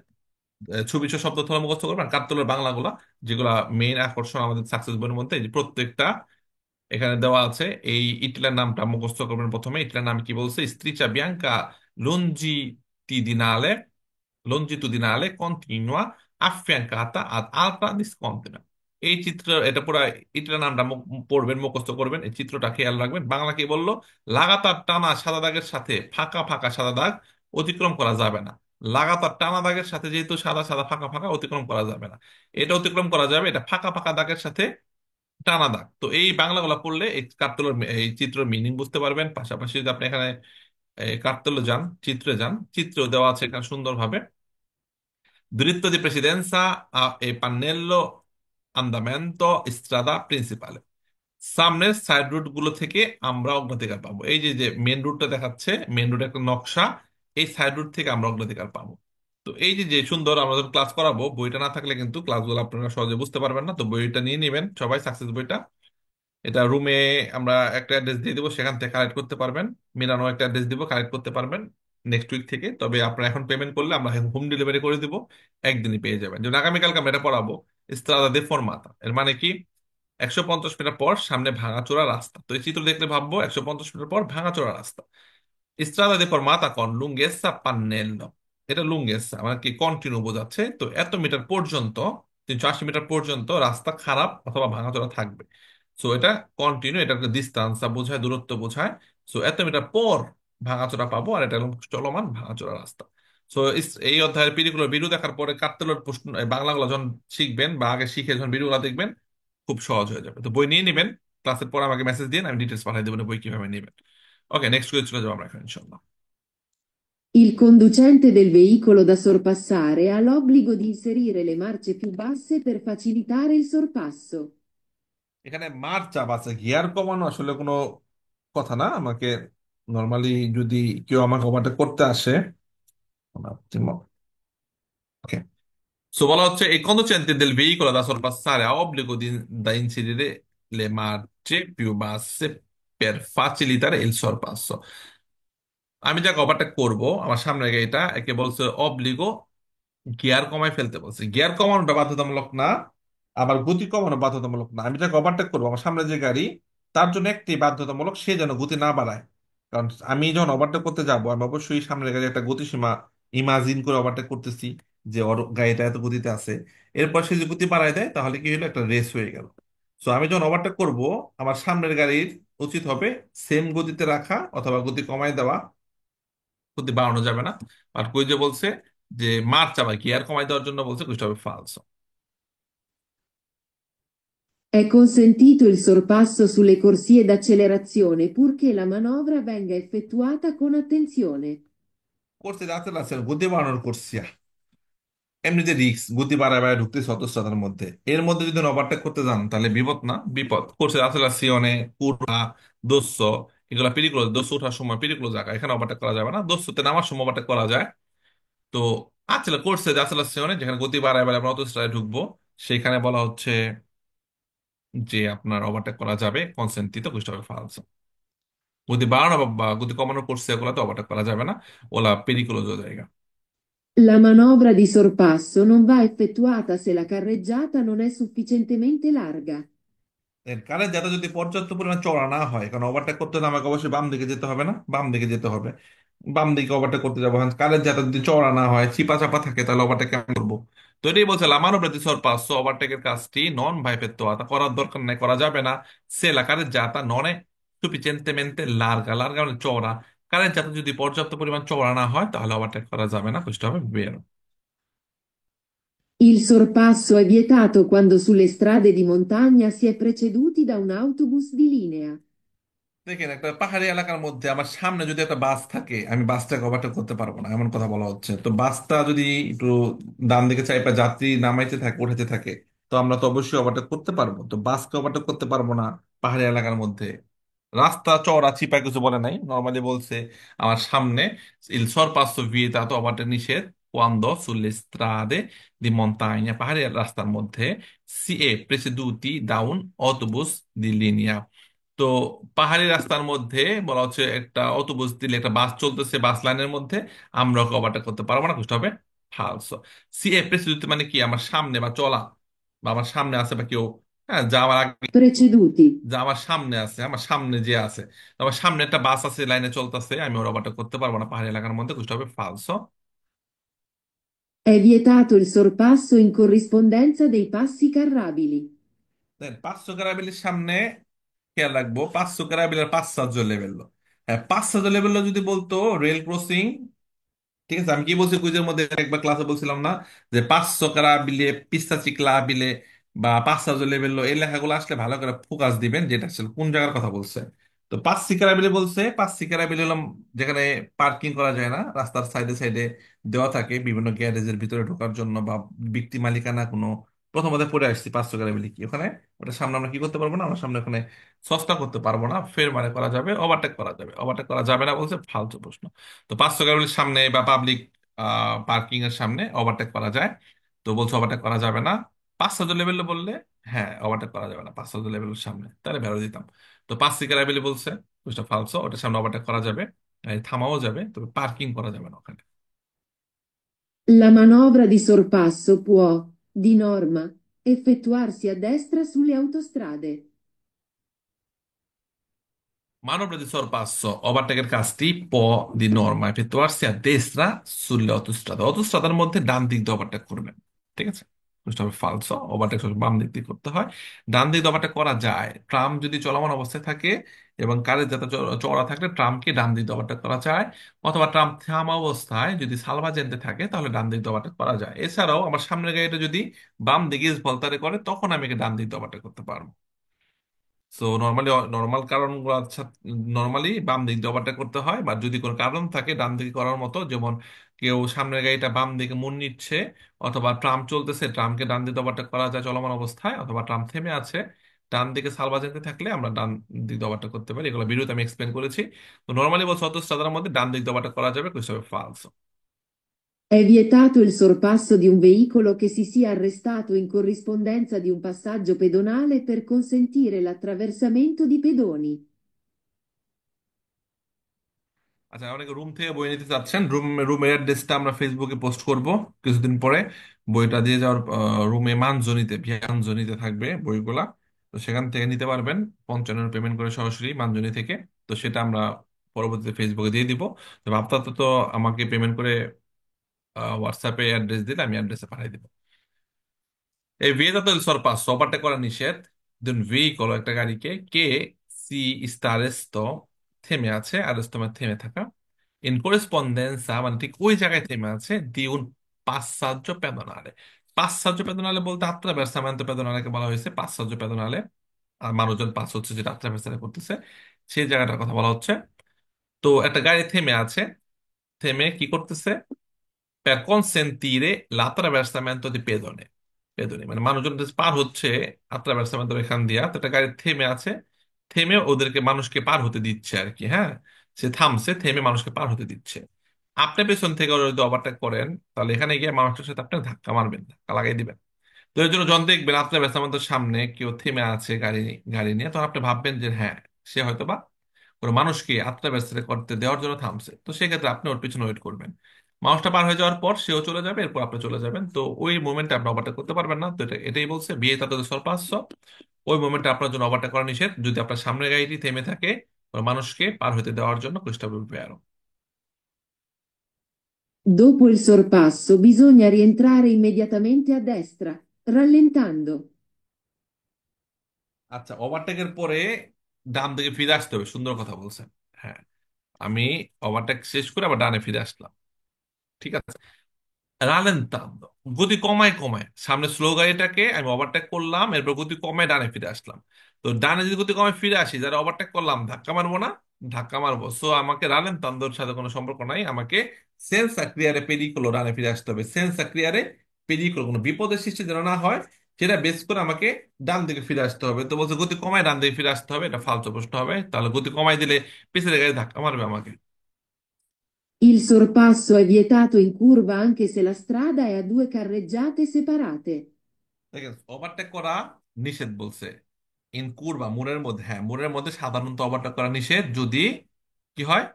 ছবি শব্দ অর্থগুলো মুখস্থ করবেন, কাত্তলের বাংলাগুলা, যেগুলা মেইন আকর্ষণ আমাদের সাকসেস বইয়ের মধ্যে, এই যে প্রত্যেকটা এখানে দেওয়া আছে। এই ইটালির নামটা মুখস্থ করবেন প্রথমে। ইটালির নাম কি বলছে? স্ত্রিচা Bianca longitudinale, longitudinale continua affiancata ad altra discontinua। এই চিত্র, এটা পুরো ইটালির নামটা পড়বেন, মুখস্থ করবেন, এই চিত্রটা খেয়াল রাখবেন। বাংলা কি বললো? লাগাতার টানা সাদা দাগের সাথে ফাঁকা ফাঁকা সাদা দাগ অতিক্রম করা যাবে না। লাগাতার টানা দাগের সাথে যেহেতু সাদা সাদা ফাঁকা ফাঁকা অতিক্রম করা যাবে না, এটা অতিক্রম করা যাবে, এটা ফাঁকা ফাঁকা দাগের সাথে টানা দাগ। তো এই বাংলাগুলো পড়লে এই কাঠতোলার এই চিত্রের মিনিং বুঝতে পারবেন। পাশাপাশি যদি আপনি এখানে কাঠতোলা যান, চিত্রে যান, চিত্র দেওয়া আছে এখানে সুন্দরভাবে। Diritto di precedenza e pannello andamento strada principale, সামনের সাইড রুট গুলো থেকে আমরা অগ্রাধিকার পাবো। এই যে যে মেন রুটটা দেখাচ্ছে, মেন রুট একটা নকশা, এই সাইড রুট থেকে আমরা অগ্রাধিকার পাবো। তো এই যে যে সুন্দর, আমরা যখন ক্লাস করাবো, বইটা না থাকলে কিন্তু ক্লাসগুলো আপনারা সহজে বুঝতে পারবেন না। তো বইটা নিয়ে নেবেন সবাই, সাকসেস বইটা। এটা রুমে আমরা একটা অ্যাড্রেস দিয়ে দেবো, সেখান থেকে কালেক্ট করতে পারবেন। মিলানো একটা অ্যাড্রেস দিব, কালেক্ট করতে পারবেন নেক্সট উইক থেকে। তবে আপনারা এখন পেমেন্ট করলে আমরা হোম ডেলিভারি করে দিব, একদিনই পেয়ে যাবেন। যেমন আগামীকালকে আমরা এটা পড়াবো, স্ত্রাদা দে ফরমাতা। এর মানে কি, 150 মিটার পর সামনে ভাঙাচোরা রাস্তা। তো এই চিত্র দেখলে ভাববো 150 মিটার পর ভাঙাচোরা রাস্তা। Strada de formata con lunghezza pannello। এটা লুঙ্গেসা মানে কি, কন্টিনিউ বোঝাচ্ছে। তো এত মিটার পর্যন্ত, 380 মিটার পর্যন্ত রাস্তা খারাপ অথবা ভাঙাচোরা থাকবে। সো এটা কন্টিনিউ, এটা ডিস্টেন্স বোঝায়, দূরত্ব বোঝায়। সো এত মিটার পর ভাঙাচোরা পাবো, আর এটা হলো চলমান ভাঙাচোরা রাস্তা। সো এই অধ্যায়ের পিডিগুলো ভিডিও দেখার পরে কাটতেলোর প্রশ্ন এই বাংলাগুলো যখন শিখবেন বা আগে শিখে যখন ভিডিওগুলো দেখবেন, খুব সহজ হয়ে যাবে। তো বই নিয়ে নেবেন, ক্লাসের পর আমাকে মেসেজ দিন, আমি ডিটেলস পাঠিয়ে দেবো বই কিভাবে নেবেন। ওকে, নেক্সট কুইজ চলে যাবো আমরা এখন ইনশাল্লাহ। Il conducente del veicolo da sorpassare ha l'obbligo di inserire le marce più basse per facilitare il sorpasso. এখানে মার চাপ আছে, গিয়ার কমানো আসলে কোনো কথা না। আমাকে নর্মালি যদি কেউ আমাকে ওভারটেক করতে আসে, ওকে, সো বলা হচ্ছে এই conducente del veicolo da sorpassare ha obbligo da inserire le marce più basse per facilitare il sorpasso। আমি যাকে ওভারটেক করব, আমার সামনের গাড়িটা, একে বলছে অব্লিগো, গিয়ার কমায় ফেলতে বলছে। গিয়ার কমানোটা বাধ্যতামূলক না, আবার গতি কমানো বাধ্যতামূলক না। আমি যাকে ওভারটেক করবো, আমার সামনে যে গাড়ি, তার জন্য একটি বাধ্যতামূলক, সে যেন গতি না বাড়ায়। কারণ আমি যখন ওভারটেক করতে যাব, আমি অবশ্যই সামনের গাড়ি একটা গতিসীমা ইমাজিন করে ওভারটেক করতেছি, যে ওর গাড়িটা এত গতিতে আছে। এরপর সে যদি গতি বাড়ায় দেয়, তাহলে কি হলো, একটা রেস হয়ে গেল। সো আমি যখন ওভারটেক করব, আমার সামনের গাড়ির উচিত হবে সেম গতিতে রাখা অথবা গতি কমায় দেওয়া, গতি বাড়ানো যাবে না। আর কই যে বলছে যে মার চাপা গিয়ার কমাই দেওয়ার জন্য বলছে, কুইজটা হবে ফালসো। È consentito il sorpasso sulle corsie d'accelerazione purché la manovra venga effettuata con attenzione. করছে যাতে লাগছে গতি বাড়ানোর করছি, এমনিতে রিক্স, গতি বাড়ায় বাড়ায় ঢুকতেছে অতস্থানের মধ্যে। এর মধ্যে যদি ওভারটেক করতে যান, তাহলে বিপদ না বিপদ। করছে আসলাসিওনে, কুরবা, দোস্ত, এগুলা পিরিকুলো। দোস্ত ওঠার সময় পিরিকুলো জায়গা, এখানে ওভারটেক করা যাবে না। দোস্ততে নামার সময় ওভারটেক করা যায়। তো আচ্ছা, করছে যে আসলাসিওনে, যেখানে গতি বাড়ায় বাড়ায় আমরা অতস্থায় ঢুকবো, সেখানে বলা হচ্ছে যে আপনার ওভারটেক করা যাবে কনসেন্ট্রিতে, কুইজটা হবে ফালসো। গতি বাড়ানো বা গতি কমানোর করছে, এগুলো তো ওভারটেক করা যাবে না, ওলা পেরিকুলোজ জায়গা। La manovra di sorpasso non va effettuata se la carreggiata non è sufficientemente larga. এর কারেন্ট যাতে যদি পর্যাপ্ত পরিমাণ চড়া না হয়, কারণ ওভারটেক করতে হলে আমাকে অবশ্যই বাম দিকে যেতে হবে না, বাম দিকে যেতে হবে। বাম দিকে ওভারটেক করতে যাবো, কারেন্ট যাতে যদি চড়া না হয়, চিপা চাপা থাকে, তাহলে ওভারটেক কেমন করবো? তো এটাই বলছে লামানো প্রতি সর পাঁচশো, ওভারটেকের কাজটি নন ভাইপেত্তো আতা করার দরকার নাই, করা যাবে না। সে la carreggiata non è sufficientemente larga, larga মানে চওড়া। কারেন্ট যাতে যদি পর্যাপ্ত পরিমাণ চওড়া না হয়, তাহলে ওভারটেক করা যাবে না, বুঝতে হবে বের। Il sorpasso è vietato quando sulle strade di montagna si è preceduti da un autobus di linea. দেখেন, একটা পাহাড়ি এলাকার মধ্যে আমার সামনে যদি একটা বাস থাকে, আমি বাসটাকে ওভারটেক করতে পারবো না, এমন কথা বলা হচ্ছে। তো বাসটা যদি একটু ডান দিকে চাইপা যাত্রী নামাইতে থাকে, উঠাতে থাকে, তো আমরা তো অবশ্যই ওভারটেক করতে পারবো। তো বাসকে ওভারটেক করতে পারবো না পাহাড়ি এলাকার মধ্যে। রাস্তা চওড়া চিপা কিছু বলে নাই, নর্মালি বলছে আমার সামনে il sorpasso vietato, ওভারটেক নিষেধ quando sulle strade di montagna, পাহাড়ি রাস্তার মধ্যে si è preceduti da un autobus di linea। তো পাহাড়ি রাস্তার মধ্যে বলা হচ্ছে একটা অটোবাস দিলে, একটা বাস চলতেছে বাস লাইনের মধ্যে, আমরা ওকে ওভারটেক করতে পারবো না, বুঝতে হবে ফালসো। সি এ প্রেসিডেন্ট মানে কি, আমার সামনে বা চলা, বা আমার সামনে আছে বা কেউ, হ্যাঁ, যা আমার আগে, Preceduti. যা আমার সামনে আছে, আমার সামনে যে আছে, তো আমার সামনে একটা বাস আছে লাইনে চলতেছে, আমি ওর ওভারটেক করতে পারবো না পাহাড়ি এলাকার মধ্যে, বুঝতে হবে ফালসো। È vietato il sorpasso in corrispondenza dei passi carrabili. দেন 500 গ্রাবেলের সামনে খেয়াল রাখবো, 500 গ্রাবেলের 5 লেভেল। হ্যাঁ, 5 লেভেল যদি বলতো রেল ক্রসিং, ঠিক আছে। আমি কি বলছি কুইজের মধ্যে একবার ক্লাসে বলছিলাম না, যে 500 পিস্তা চিকলা বিলে বা 5 লেভেল, এই লেখাগুলো আসলে ভালো করে ফোকাস দিবেন, যেটা আসলে কোন জায়গার কথা বলছে। তো 5 বিলে বলছে, 5 বিলে হলাম যেখানে পার্কিং করা যায় না, রাস্তার সাইডে সাইডে দেওয়া থাকে বিভিন্ন গ্যারেজের ভিতরে ঢোকার জন্য, বা ব্যক্তি মালিকানা কোনো। প্রথমত পড়ে আসছি 500 বিলে কি ওখানে, ওটা সামনে আমরা কি করতে পারবো না, আমরা সামনে ওখানে সস্তা করতে পারবো না, ফের মানে করা যাবে, ওভারটেক করা যাবে। ওভারটেক করা যাবে না বলছে, ফালতু প্রশ্ন। তো 500 গ্রামের সামনে বা পাবলিক পার্কিং এর সামনে ওভারটেক করা যায়, তো বলছে ওভারটেক করা যাবে না। 500 লেভেলে বললে হ্যাঁ ওভারটেক করা যাবে না, 500 লেভেলের সামনে তাহলে ভ্যালু দিতাম। তো 5 লেভেলে বলছে, ওটা ফালসো, ওটার সামনে ওভারটেক করা যাবে, থামাও যাবে, তবে পার্কিং করা যাবে না ওখানে। La manovra di sorpasso può, di norma, effettuarsi a destra sulle autostrade. Manovra di sorpasso, ওভারটেকের কাজটি প দি নরমা effettuarsi a destra sulle autostrade, অটোস্ট্রাদার মধ্যে ডান দিক দিয়ে ওভারটেক করবেন। ঠিক আছে, বুঝতে হবে ফালসো, ওভারটেক বাম দিক দিয়ে করতে হয়। ডান দিক দিয়ে ওভারটেক করা যায়, ট্রাম যদি চলমান অবস্থায় থাকে এবং কারের যাতে চড়া থাকলে ট্রামকে ডান দিক দিয়ে ওভারটেক করা যায়, অথবা ট্রাম থামা অবস্থায় যদি সালভাজেন্টে থাকে তাহলে ডান দিক দিয়ে ওভারটেক করা যায়। এছাড়াও আমার সামনের গাড়িটা যদি বাম দিকে ভলতারে করে তখন আমি একে ডান দিক দিয়ে ওভারটেক করতে পারবো। সো নর্মালি, নর্মাল কারণগুলো আচ্ছা, নর্মালি বাম দিক দিয়ে ওভারটেক করতে হয়, বা যদি কোনো কারণ থাকে ডান দিকে করার মতো, যেমন কেউ সামনের গাড়িটা বাম দিকে মুন নিচ্ছে, অথবা ট্রাম চলতেছে, ট্রামকে ডান দিকে ওভারটেক করা যায় চলমান অবস্থায়, অথবা ট্রাম থেমে আছে, ডান দিকে সালভাজেন্টে থাকলে আমরা ডান দিক দিয়ে ওভারটেক করতে পারি। এগুলো ভিডিওতে আমি এক্সপ্লেন করেছি। তো নর্মালি বলছে অত সাধারণের মধ্যে ডান দিক দিয়ে ওভারটেক করা যাবে, কিছু ফালস। È vietato il sorpasso di un veicolo che si sia arrestato in corrispondenza di un passaggio pedonale per consentire l'attraversamento di pedoni. আচ্ছা, অনেকে রুম থেকে বই নিতে চাচ্ছেন, রুমের অ্যাড্রেসটা আমরা ফেসবুকে পোস্ট করব কিছুদিন পরে। বইটা দিয়ে যাওয়ার রুমে মানজনিতে, ভিয়াঞ্জনিতে থাকবে বইগুলা। তো সেখান থেকে নিতে পারবেন 55 পেমেন্ট করে সরাসরি মানজনি থেকে। তো সেটা আমরা পরবর্তীতে ফেসবুকে দিয়ে দিব। তবে আপাতত তো আমাকে পেমেন্ট করে হোয়াটসঅ্যাপে অ্যাড্রেস দিলে আমি অ্যাড্রেসে পাঠিয়ে দিব। এই vietato il sorpasso, ওভারটেক করা নিষেধ, দেন ভেহিকল একটা গাড়িকে, কে সি sta arresto, থেমে আছে, আরেস্টো মানে থেমে থাকা, ইন করেসপন্ডেন্সা মানে ঠিক ওই জায়গায় থেমে আছে, দি un passaggio pedonale। passaggio pedonale বলতে attraversamento pedonale বলা হয়েছে, passaggio pedonale, আর মানুষজন পাস হচ্ছে যেটা attraversare করতেছে, সেই জায়গাটার কথা বলা হচ্ছে। তো একটা গাড়ি থেমে আছে, থেমে কি করতেছে, per consentire l'attraversamento di pedone। পেদনি মানে মানুষজন যে পার হচ্ছে attraversamento এখান দিয়া, তো একটা গাড়ি থেমে আছে, থেমে ওদেরকে মানুষকে পার হতে দিচ্ছে আর কি। হ্যাঁ, সে থামছে, থেমে মানুষকে পার হতে দিচ্ছে। আপনি পেছন থেকে ওরা যদি ওভারটেক করেন, তাহলে এখানে গিয়ে মানুষটার সাথে আপনি ধাক্কা মারবেন, ধাক্কা লাগাই দিবেন। তো এর জন্য যখন দেখবেন attraversamento সামনে কেউ থেমে আছে গাড়ি, গাড়ি নিয়ে, তখন আপনি ভাববেন যে হ্যাঁ, সে হয়তো বা কোনো মানুষকে attraversare করতে দেওয়ার জন্য থামছে। তো সেক্ষেত্রে আপনি ওর পিছনে ওয়েট করবেন। মানুষটা পার হয়ে যাওয়ার পর সেও চলে যাবে, এরপর আপনি চলে যাবেন। তো ওই মোমেন্টে আপনি ওভারটেক করতে পারবেন না। তো এটাই বলছে বিয়ে তাদের সরপাচ্য, ওই মোমেন্টে আপনার জন্য ওভারটেক করা নিষেধ যদি আপনার সামনের গাড়িটি থেমে থাকে ওর মানুষকে পার হতে দেওয়ার জন্য চেষ্টা করবে আরো। Dopo il sorpasso bisogna rientrare immediatamente a destra, rallentando. আচ্ছা, ওভারটেকের পরে ডান দিকে ফিরে আসতে হবে, সুন্দর কথা বলছেন। হ্যাঁ, আমি ওভারটেক শেষ করে আবার ডানে ফিরে আসলাম। ঠিক আছে, রালেন্তান্ত, গতি কমায় কমায়, সামনে স্লো গাড়িটাকে আমি ওভারটেক করলাম, এরপর গতি কমায় ডানে ফিরে আসলাম। তো ডানে যদি গতি কমায় ফিরে আসি, যারা ওভারটেক করলাম ধাক্কা মারবো না, ধাক্কা মারবো। সো আমাকে রালেন্তান্দোর সাথে কোনো সম্পর্ক নাই, আমাকে সেন্সা ক্রিয়ারে পেরিকুলো ডানে ফিরে আসতে হবে। সেন্সা ক্রিয়ারে পেরিকুলো, কোনো বিপদের সৃষ্টি যেন না হয় সেটা বেস করে আমাকে ডান দিকে ফিরে আসতে হবে। তো বলছে গতি কমায় ডান দিকে ফিরে আসতে হবে, এটা ফালতু প্রশ্ন হবে। তাহলে গতি কমায় দিলে পিছনের গাড়ি ধাক্কা মারবে আমাকে। Il sorpasso è vietato in curva anche se la strada è a due carreggiate separate. দেখেন, ওভারটেক করা নিষেধ বলছে ইন কুরবা, মোড়ের মধ্যে। হ্যাঁ, মোড়ের মধ্যে সাধারণত ওভারটেক করা নিষেধ যদি কি হয়,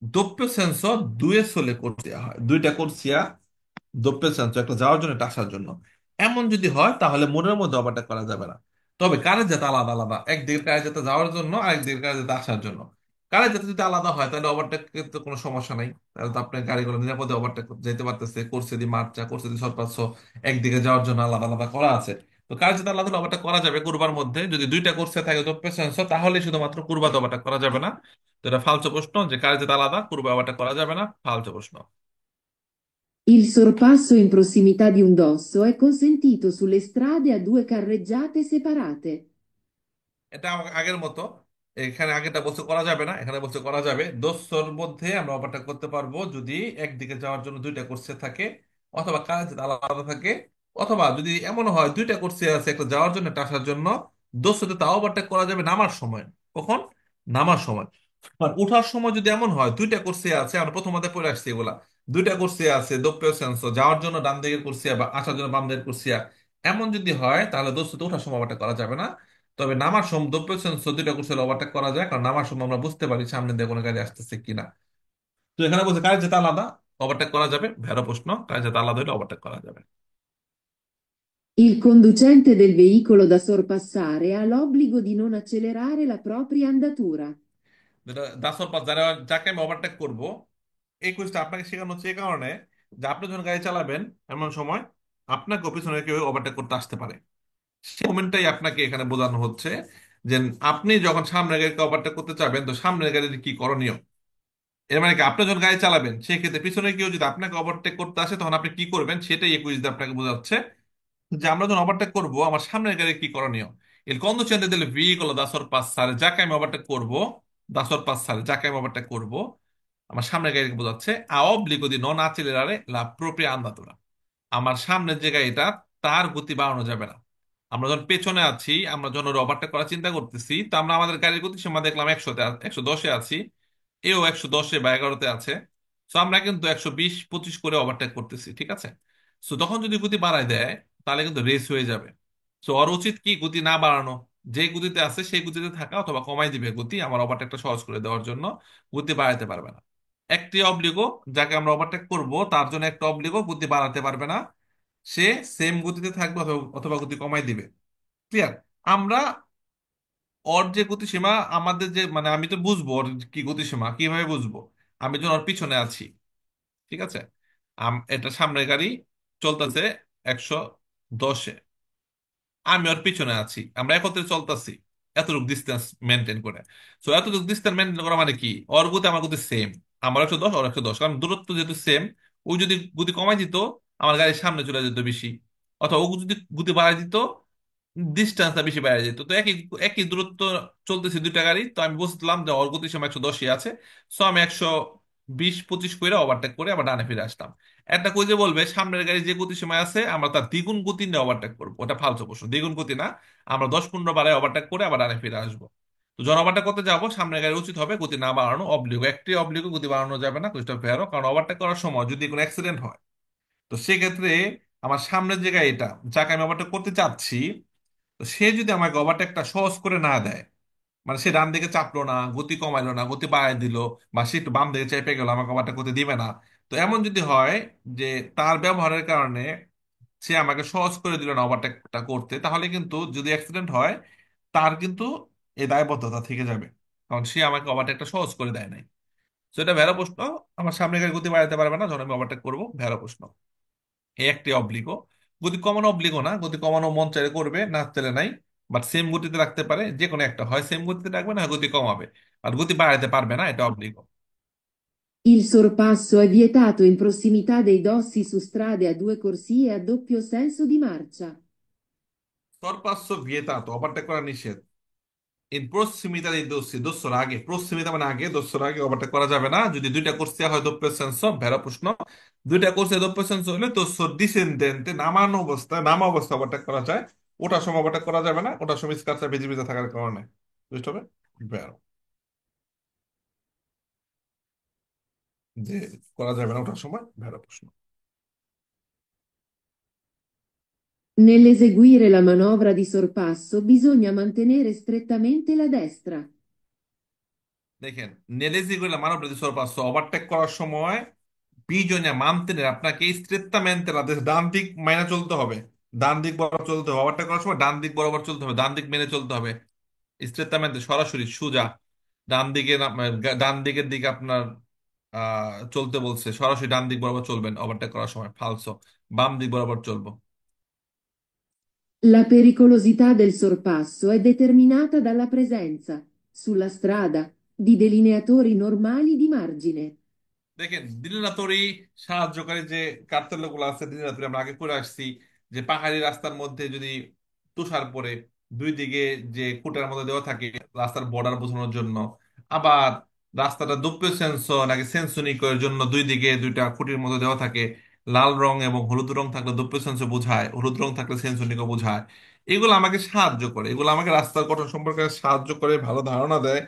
doppio senso due sole corsia হয়, দুইটা কোর্সিয়া, doppio senso একটা যাওয়ার জন্য একটা আসার জন্য, এমন যদি হয় তাহলে মোড়ের মধ্যে ওভারটেক করা যাবে না। তবে কারের যাতে আলাদা আলাদা, একদিকে কারের যাতে যাওয়ার জন্য আর একদিকে কারের যাতে আসার জন্য, কারের যাতে যদি আলাদা হয় তাহলে ওভারটেক তো কোনো সমস্যা নাই, তাহলে তো আপনার গাড়িগুলো নিরাপদে ওভারটেক যেতে পারতেছে। কোর্সে দি মার্চা, কোর্সে দি সরপাচ্ছ, একদিকে যাওয়ার জন্য আলাদা আলাদা করা আছে। তো কারের যাতে আলাদা ওভারটেক করা যাবে কুরবার মধ্যে, যদি দুইটা কোর্সে থাকে doppio senso তাহলে শুধুমাত্র কুরবাতে ওভারটেক করা যাবে না। তো এটা ফালতু প্রশ্ন, যে কারের যাতে আলাদা কুরবা ওভারটেক করা যাবে না, ফালতু প্রশ্ন। Il sorpasso in prossimità di un dosso è consentito sulle strade a due carreggiate separate. এটা আগের মতো, এখানে আগেটা বলছে করা যাবে না, এখানে বলছে করা যাবে। দোস্তর মধ্যে আমরা ওভারটেক করতে পারবো যদি একদিকে যাওয়ার জন্য দুইটা কোর্সে থাকে, অথবা কাজ আলাদা থাকে, অথবা যদি এমন হয় দুইটা কোর্সে আছে, একটা যাওয়ার জন্য একটা আসার জন্য, দোস্ততে তাও ওভারটেক করা যাবে নামার সময়। কখন? নামার সময়। আর উঠার সময় যদি এমন হয় দুইটা কোর্সে আছে, আমরা প্রথমতে পড়ে আসছি এগুলা, দুইটা কোর্সে আছে, দোপ্পেও সেন্স, যাওয়ার জন্য ডান দিকের কোর্সিয়া বা আসার জন্য বাম দিকের কোর্সিয়া, এমন যদি হয় তাহলে দোস্ত তো ওঠার সময় ওভারটেক করা যাবে না। তবে নামার সময় 90% দুইটা কোর্সে ওভারটেক করা যায়, কারণ নামার সময় আমরা বুঝতে পারি সামনে দিয়ে কোনো গাড়ি আসতেছে কিনা। তো এখানে বলছে কার যেতে আলাদা ওভারটেক করা যাবে, ভেড়ো প্রশ্ন, কার যেতে আলাদা হলে ওভারটেক করা যাবে। Il conducente del veicolo da sorpassare ha l'obbligo di non accelerare la propria andatura. যেটা দাসর পাস যারা, যাকে আমি ওভারটেক করবো, এই কোর্সটা আপনাকে শেখানো হচ্ছে এই কারণে যে আপনি যখন গাড়ি চালাবেন এমন সময় আপনাকে পিছনে কেউ ওভারটেক করতে আসতে পারে। সেই মোমেন্টটাই আপনাকে এখানে বোঝানো হচ্ছে যে আপনি যখন সামনের গাড়িকে ওভারটেক করতে চাবেন তো সামনের গাড়ির কি করণীয়। এর মানে কি আপনি যখন গাড়ি চালাবেন সেই ক্ষেত্রে পিছনে কেউ যদি আপনাকে ওভারটেক করতে আসে তখন আপনি কি করবেন, সেটাই এই কুইজ আপনাকে বোঝাচ্ছে যে আমরা যখন ওভারটেক করবো আমার সামনের গাড়ি কি করণীয়। Il conducente del veicolo da sorpassare, যাকে আমি ওভারটেক করবো, da sorpassare যাকে আমি ওভারটেক করবো, আমার সামনের গাড়িকে বোঝাচ্ছে a obbligo di non accelerare la propria andatura। আমার সামনের যে গাড়িটা তার গতি বাড়ানো যাবে না। আমরা যখন পেছনে আছি, আমরা যখন ওভারটেক করার চিন্তা করতেছি, তো আমরা আমাদের গাড়ির গতি সীমা দেখলাম 100-তে, 110-এ আছি, এও 110-এ বা 11-তে আছে। তো আমরা কিন্তু 120-25 করে ওভারটেক করতেছি, ঠিক আছে। তো তখন যদি গতি বাড়ায় দেয় তাহলে কিন্তু রেস হয়ে যাবে। তো ওর উচিত কি গতি না বাড়ানো, যে গতিতে আছে সেই গতিতে থাকা, অথবা কমাই দিবে গতি আমার ওভারটেকটা সহজ করে দেওয়ার জন্য, গতি বাড়াতে পারবে না। একটি অবলিগো, যাকে আমরা ওভারটেক করব তার জন্য একটা অবলিগো গতি বাড়াতে পারবে না, সে সেম গতিতে থাকবে অথবা অথবা গতি কমাই দিবে। ক্লিয়ার? আমরা ওর যে গতিসীমা আমাদের যে মানে আমি তো বুঝবো ওর কি গতিসীমা কিভাবে বুঝবো, আমি যখন ওর পিছনে আছি, ঠিক আছে, এটা সামনের গাড়ি চলতেছে 110-এ, আমি ওর পিছনে আছি, আমরা একত্রে চলতেছি এতটুকু ডিস্টেন্স মেনটেন করে। সো এতটুকু ডিস্টেন্স মেনটেন করা মানে কি, ওর গতি আমার গতি সেম, আমার 110 ওর 110, কারণ দূরত্ব যেহেতু সেম। ওই যদি গতি কমাই দিত আমার গাড়ির সামনে চলে যেত বেশি, অথবা ও যদি গতি বাড়াই দিত ডিস্টেন্সটা বেশি বেড়ে যেত। তো একই একই দূরত্ব চলতেছে দুইটা গাড়ি, তো আমি বুঝলাম যে ওর গতির সময় 110-ই আছে। সো আমি 120-25 করে ওভারটেক করে আবার ডানে ফিরে আসলাম। একটা কুইজে বলবে সামনের গাড়ি যে গতি সময় আছে আমরা তার দ্বিগুণ গতি নিয়ে ওভারটেক করবো, ওটা ফালতু প্রশ্ন, দ্বিগুণ গতি না, আমরা 10-15 বারে ওভারটেক করে আবার ডানে ফিরে আসবো। তো যখন ওভারটেক করতে যাবো সামনের গাড়ি উচিত হবে গতি না বাড়ানো, অবলিগো, একটি অবলিগো, গতি বাড়ানো যাবে না, কুইজটা ফেরো, কারণ ওভারটেক করার সময় যদি কোনো অ্যাক্সিডেন্ট হয় তো সেক্ষেত্রে আমার সামনের যে গাড়িটা যাকে আমি ওভারটেক করতে চাচ্ছি, তো সে যদি আমাকে ওভারটেকটা সহজ করে না দেয়, মানে সে ডান দিকে চাপলো না, গতি কমাইলো না, গতি বাড়ায় দিল, বা সে একটু বাম দিকে চেপে গেল, আমাকে ওভারটেক করতে দিবে না। তো এমন যদি হয় যে তার ব্যবহারের কারণে সে আমাকে সহজ করে দিল না ওভারটেকটা করতে, তাহলে কিন্তু যদি অ্যাক্সিডেন্ট হয় তার কিন্তু এই দায়বদ্ধতা থেকে যাবে, কারণ সে আমাকে ওভারটেকটা সহজ করে দেয় নাই। তো এটা ভেড়া প্রশ্ন, আমার সামনে গাড়ি গতি বাড়াতে পারবে না যখন আমি ওভারটেক করবো, ভেড়া প্রশ্ন। এই একটি অব্লিগো। গতি কমানো অব্লিগো না, গতি কমানো মন চাইলে করবে, না চাইলে নাই, বাট সেম গতিতে রাখতে পারে, যে কোনো একটা, হয় সেম গতিতে রাখবে না হয় গতি কমাবে, আর গতি বাড়াতে পারবে না, এটা অব্লিগো। Il sorpasso è vietato in prossimità dei dossi su strade a due corsie a doppio senso di marcia. সরপাস্য ভিয়েতাতো, ওভারটেক করা নিষেধ। ইন প্রসিমিতা এই দোষী, দোষর আগে, প্রসিমিতা মানে আগে, দোষর আগে ওভারটেক করা যাবে না যদি দুইটা কোর্সে হয় দোপ্য সেন্স, ভেড়া প্রশ্ন। দুইটা কোর্সে দোপ্য সেন্স হলে দোষর ডিসেন্ডেন্টে নামানো অবস্থায়, নামা অবস্থা ওভারটেক করা যায়, ওটার সময় ওভারটেক করা যাবে না, ওটার সময় স্কার্টটা ভেজে ভেজে থাকার কারণে। বুঝতে হবে? ভেড়া, যে করা যাবে না ওটার সময়, ভেড়া প্রশ্ন। Nell'eseguire la manovra di sorpasso bisogna mantenere strettamente la destra. দেখেন, নেলেজি গুলা মানব রীতি সরপাচ্ছ, ওভারটেক করার সময় বিজনে মানতে নেই, আপনাকে স্ট্রেটটামেন্টে ডান দিক মাইনে চলতে হবে, ডান দিক বরাবর চলতে হবে, ওভারটেক করার সময় ডান দিক বরাবর চলতে হবে, ডান দিক মেনে চলতে হবে, স্ট্রেটটামেন্টে সরাসরি সোজা ডান দিকে ডান দিকের দিকে আপনার চলতে বলছে, সরাসরি ডান দিক বরাবর চলবেন ওভারটেক করার সময়, ফালসো বাম দিক বরাবর চলবো। La pericolosità del sorpasso è determinata dalla presenza, sulla strada, di delineatori normali di margine. দেখেন দিনাতরি সাহায্যকারী যে কার্তেল গুলো আছে, দিনাতরি আমরা আগে করে আসছি যে পাহাড়ি রাস্তার মধ্যে যদি তুষার পড়ে দুই দিকে যে খুঁটার মধ্যে দেওয়া থাকে রাস্তার বর্ডার বোঝানোর জন্য, আবার রাস্তাটা দুপ্পে সেন্সো নাকি সেন্সোনিকের জন্য দুই দিকে দুইটা খুঁটির মধ্যে দেওয়া থাকে, লাল রং এবং হলুদ রং থাকলে দুপ্পে সেন্সো বোঝায়, হলুদ রং থাকলে সেন্সোনিকও বোঝায়। এগুলো আমাকে সাহায্য করে, এগুলো আমাকে রাস্তার গঠন সম্পর্কে সাহায্য করে, ভালো ধারণা দেয়।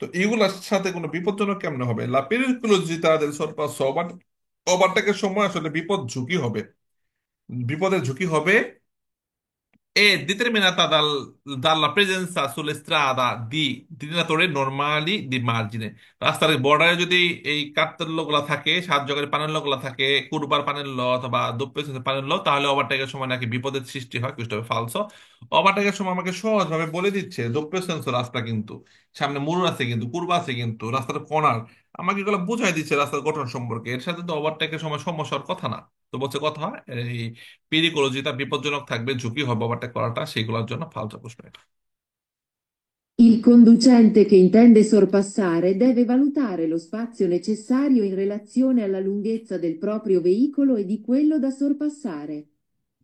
তো এগুলোর সাথে কোনো বিপজ্জনক কেমনে হবে, লা পেরিকুলোজিতা দেল সরপাসো, ওভারটেকের সময় আসলে বিপদ ঝুঁকি হবে, বিপদের ঝুঁকি হবে dalla presenza sulle strada di trinatori normali di margine। রাস্তার বর্ডারে যদি এই কার্তেল্য গুলা থাকে, সাহায্যকারী পানেল্য গুলা থাকে, কুরবার পানেল্য অথবা দোপ্পের পানেল্য, তাহলে ওভারটেকের সময় নাকি বিপদের সৃষ্টি হয়, কুইস্ট হবে ফালসো। ওভারটেকের সময় আমাকে সহজভাবে বলে দিচ্ছে দোপ্পের সেন্সর রাস্তা কিন্তু সামনে মুড় আছে, কিন্তু কুরবা আছে, কিন্তু রাস্তার কর্নার আমাকে এগুলো বুঝাই দিচ্ছে রাস্তার গঠন সম্পর্কে। এর সাথে তো ওভারটেকের সময় সমস্যার কথা না। তো বলছে কথা এই পেরিকোলজিটা বিপজ্জনক থাকবে, ঝুঁকি হবে ওভারটেক করাটা, সেইগুলোর জন্য ফালতু প্রশ্ন এটা। Il conducente che intende sorpassare deve valutare lo spazio necessario in relazione alla lunghezza del proprio veicolo e di quello da sorpassare.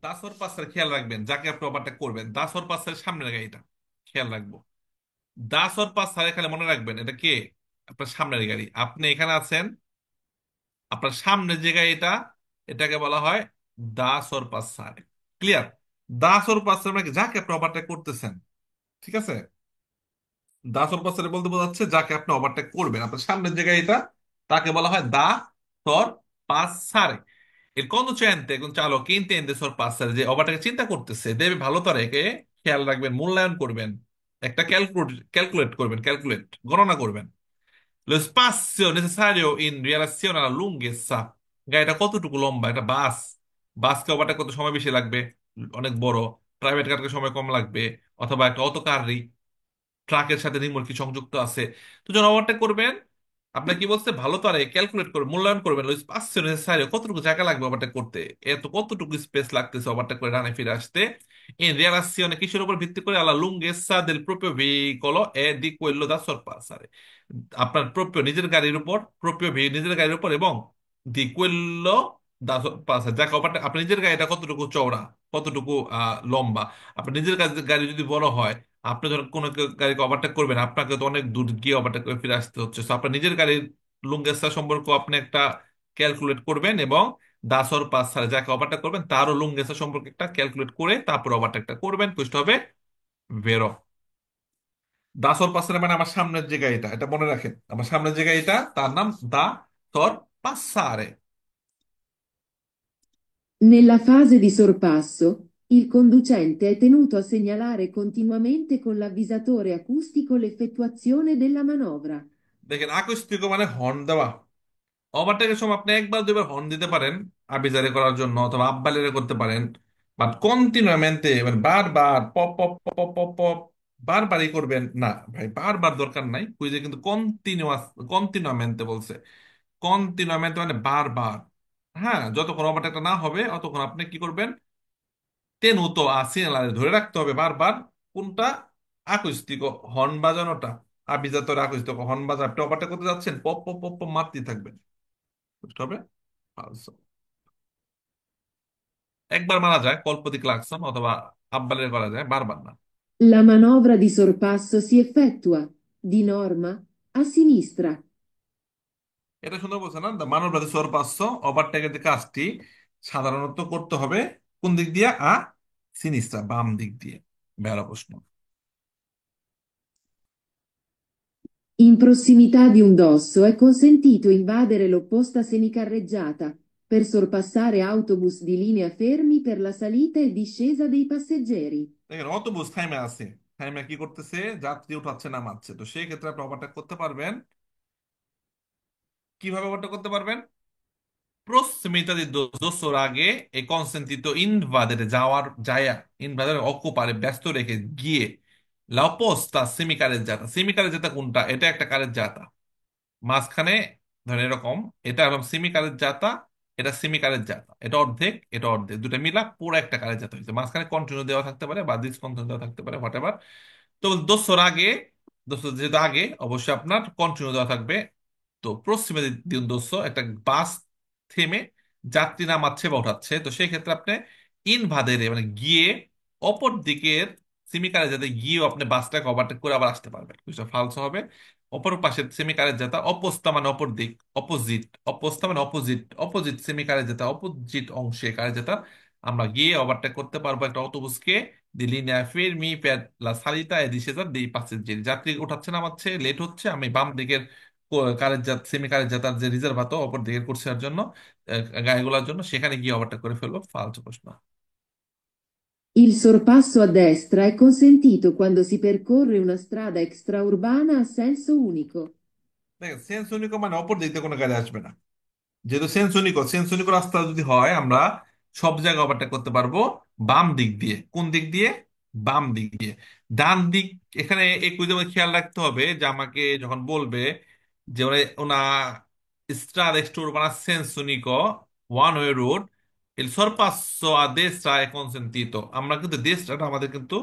দাসর পাসের খেয়াল রাখবেন, যাকে আপনি ওভারটেক করবেন দাসর পাসের সামনের গাড়িটা খেয়াল রাখবো। দাসর পাস স্যার এখানে মনে রাখবেন এটা কে? আপনার সামনের গাড়ি। আপনি এখানে আছেন, আপনার সামনের যে গাড়িটা, এটাকে বলা হয় দাসর পাস স্যার। ক্লিয়ার? দাসর পাস মানে কি? যাকে আপনি ওভারটেক করতেছেন, ঠিক আছে? দা সরপাসারে বলতে বোঝাচ্ছে যাকে আপনি ওভারটেক করবেন, আপনার সামনের যে গাড়িটা, তাকে বলা হয় দা সর পাসারে। Il conducente con চালক che intende sorpassare, যে ওভারটেক চিন্তা করতেছে, দেবে ভালো তার একে খেয়াল রাখবেন, মূল্যায়ন করবেন, একটা ক্যালকুলেট করবেন, গণনা করবেন। Lo spazio necessario in relazione alla lunghezza, গাড়িটা কতটুকু লম্বা, এটা বাস, বাসকে ওভারটেক করতে সময় বেশি লাগবে, অনেক বড়। প্রাইভেট কারকে সময় কম লাগবে, অথবা একটা অটো কার, ট্রাকের সাথে রিমোট সংযুক্ত আছে। তো যখন ওভারটেক করবেন, আপনার কি বলছে, ভালো তো ক্যালকুলেট করবেন, মূল্যায়ন করবেন ওই পাঁচশো নেসেসারি কতটুকু জায়গা লাগবে ওভারটেক করতে, এত কতটুকু স্পেস লাগতেছে ওভারটেক করে রানে ফিরে আসতে। in relazione কিসের উপর ভিত্তি করে? alla lunghezza del proprio veicolo e di quello da sorpassare। আপনার proprio নিজের গাড়ির উপর, নিজের গাড়ির উপর, এবং di quello da sorpassare, যাকে ওভারটেক, আপনার নিজের গাড়িটা কতটুকু চওড়া, কতটুকু লম্বা। আপনার নিজের গাড়ি যদি বড় হয়, আপনি যখন কোনো গাড়িকে ওভারটেক করবেন, আপনাকে তো অনেক দূর গিয়ে ওভারটেক করে ফিরে আসতে হচ্ছে। তো আপনার নিজের গাড়ির লুঙ্গেসা সম্পর্ক আপনি একটা ক্যালকুলেট করবেন, এবং দাসর পাস ছাড়া যাকে ওভারটেক করবেন তারও লুঙ্গেসা সম্পর্কে একটা ক্যালকুলেট করে তারপর ওভারটেকটা করবেন, কুষ্ট হবে ভেরো। দাসর পাসের মানে আমার সামনের যে গাড়িটা, এটা মনে রাখেন, আমার সামনের যে গাড়িটা তার নাম দা সর পাসারে। Nella fase di sorpasso, il conducente è tenuto a segnalare continuamente con l'avvisatore acustico l'effettuazione della manovra. দেখেন আকস্মিক মানে হর্ন দেওয়া। ওভারটেকের সময় আপনি একবার দুইবার হর্ন দিতে পারেন আবিজারে করার জন্য, অথবা আব্বালেরে করতে পারেন, বাট কন্টিনিউমেন্টে মানে বারবার pop pop pop pop pop pop বারবারই করবেন না ভাই, বারবার দরকার নাই। কুইজে কিন্তু কন্টিনিউমেন্টে বলছে, কন্টিনিউমেন্টে মানে বারবার। হ্যাঁ, যতক্ষণ ওভারটেকটা না হবে অতক্ষণ আপনি কি করবেন? তেনুতো সিগনালে ধরে রাখতে হবে বারবার। কোনটা? আকুস্তিক হর্ন বাজানোটা। আবিজাতর আকুস্তিক হর্ন বাজা, আপনি ওভারটেক করতে যাচ্ছেন, পপ পপ পপ পপ মারতেই থাকবেন, বুঝতে হবে। falso। একবার মারা যায় কল্পতি ক্লাকসন অথবা আব্বালের করা যায়, বারবার না। La manovra di sorpasso si effettua, di norma, a sinistra. এটা সুন্দর বলছে না, দ্য মানব রাধে সোর পাঁচশো, ওভারটেকের যে কাজটি সাধারণত করতে হবে কোন দিক দিয়ে? সিনিস্ট্রা, বাম দিক দিয়ে। বেড়া প্রশ্ন। In prossimità di un dosso è consentito invadere l'opposta semicarreggiata per sorpassare autobus di linea fermi per la salita e discesa dei passeggeri. দেখেন অটোবুস থাইমে আছে, থাইমে কি করতেছে? যাত্রী উঠাচ্ছে নামাচ্ছে। তো সেই ক্ষেত্রে আপনি ওভারটেক করতে পারবেন। কিভাবে ওভারটেক করতে পারবেন? prossimità di Dossoraghe e consentito invadere যাওয়ার জায়া, ইনভাডারে অকুপারে ব্যস্ত রেখে গিয়ে, la opposta semicarreggiata, সেমিকারের কোনটা? এটা একটা কারের জাতা মাঝখানে, ধরেন এরকম, এটা এরকম সেমি কারের জাতা, এটা সেমি কারের জাতা, এটা অর্ধেক, এটা অর্ধেক, দুটো মিলা পুরো একটা কারের জাতা হয়েছে। মাঝখানে কন্টিনিউ দেওয়া থাকতে পারে বা ডিসকন্টিনিউ দেওয়া থাকতে পারে, হোয়াট এভার। তো দোসর আগে, দোসর যেহেতু আগে, অবশ্যই আপনার কন্টিনিউ দেওয়া থাকবে। তো পশ্চিমে দিন দোসর একটা বাস থেমে যাত্রী নামাচ্ছে বা ওঠাচ্ছে, তো সেই ক্ষেত্রে আপনি ইনভাদেরে মানে গিয়ে অপর দিকের সিমিকারে যাতে গিয়েও আপনি বাসটাকে ওভারটেক করে আবার আসতে পারবেন, বুঝছো? ফালসো হবে। অপর পাশের সেমিকারের যেটা অপোস্তা মানে অপর দিক, অপোজিট, অপোস্তা মানে অপোজিট, অপোজিট সেমিকারের যেটা অপোজিট অংশে কারে যেটা, আমরা গিয়ে ওভারটেক করতে পারবো একটা অটোবুসকে। di linea fermi per la salita e discesa dei passeggeri, যাত্রী উঠাচ্ছে নামাচ্ছে, লেট হচ্ছে, আমি বাম দিকের কারের জাত সেমি কারের যাতার যে রিজার্ভ হতো অপর দিকের কোর্সের জন্য, গাড়িগুলোর জন্য, সেখানে গিয়ে ওভারটেক করে ফেলবো। ফালতু প্রশ্ন। Il sorpasso a destra è consentito quando si percorre una strada extraurbana a senso unico. দেখেন, সেন্সনিক মানে অপর দিক দিয়ে কোনো গাড়ি আসবে না। যেহেতু সেন্সনিক রাস্তা যদি হয়, আমরা সব জায়গায় ওভারটেক করতে পারবো বাম দিক দিয়ে। কোন দিক দিয়ে? বাম দিক দিয়ে। ডান দিক, এখানে এই কুইজে আমাকে খেয়াল রাখতে হবে যে আমাকে যখন বলবে যে ওনা strada exturbana senso unico one way road il sorpasso a destra è consentito, আমরা কিন্তু দেশটা আমাদের কিন্তু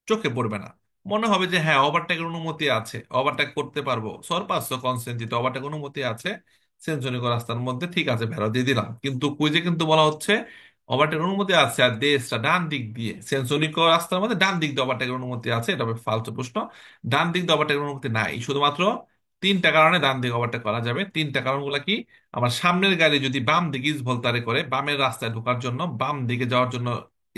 চোখে পড়বে না। মনে হবে যে হ্যাঁ, ওভারটেকের অনুমতি আছে, ওভারটেক করতে পারবো, সরপাসো কনসেন্ট্রিত, ওভারটেক অনুমতি আছে সেঞ্চনিক রাস্তার মধ্যে, ঠিক আছে ভেড়া দিয়ে দিলাম। কিন্তু কুইজে কিন্তু বলা হচ্ছে ওভারটেকের অনুমতি আছে আর দেশটা ডান দিক দিয়ে, সেঞ্চনিক রাস্তার মধ্যে ডান দিক দিয়ে ওভারটেকের অনুমতি আছে, এটা হবে ফালতু প্রশ্ন। ডান দিক দিয়ে ওভারটেকের অনুমতি নাই, শুধুমাত্র তিনটা কারণে ডান দিকে ওভারটেক করা যাবে। তিনটা কারণগুলো কি? আমার সামনের গাড়ি যদি বাম দিকে ইস ভলতারে করে, বামের রাস্তায় ঢোকার জন্য, বাম দিকে যাওয়ার জন্য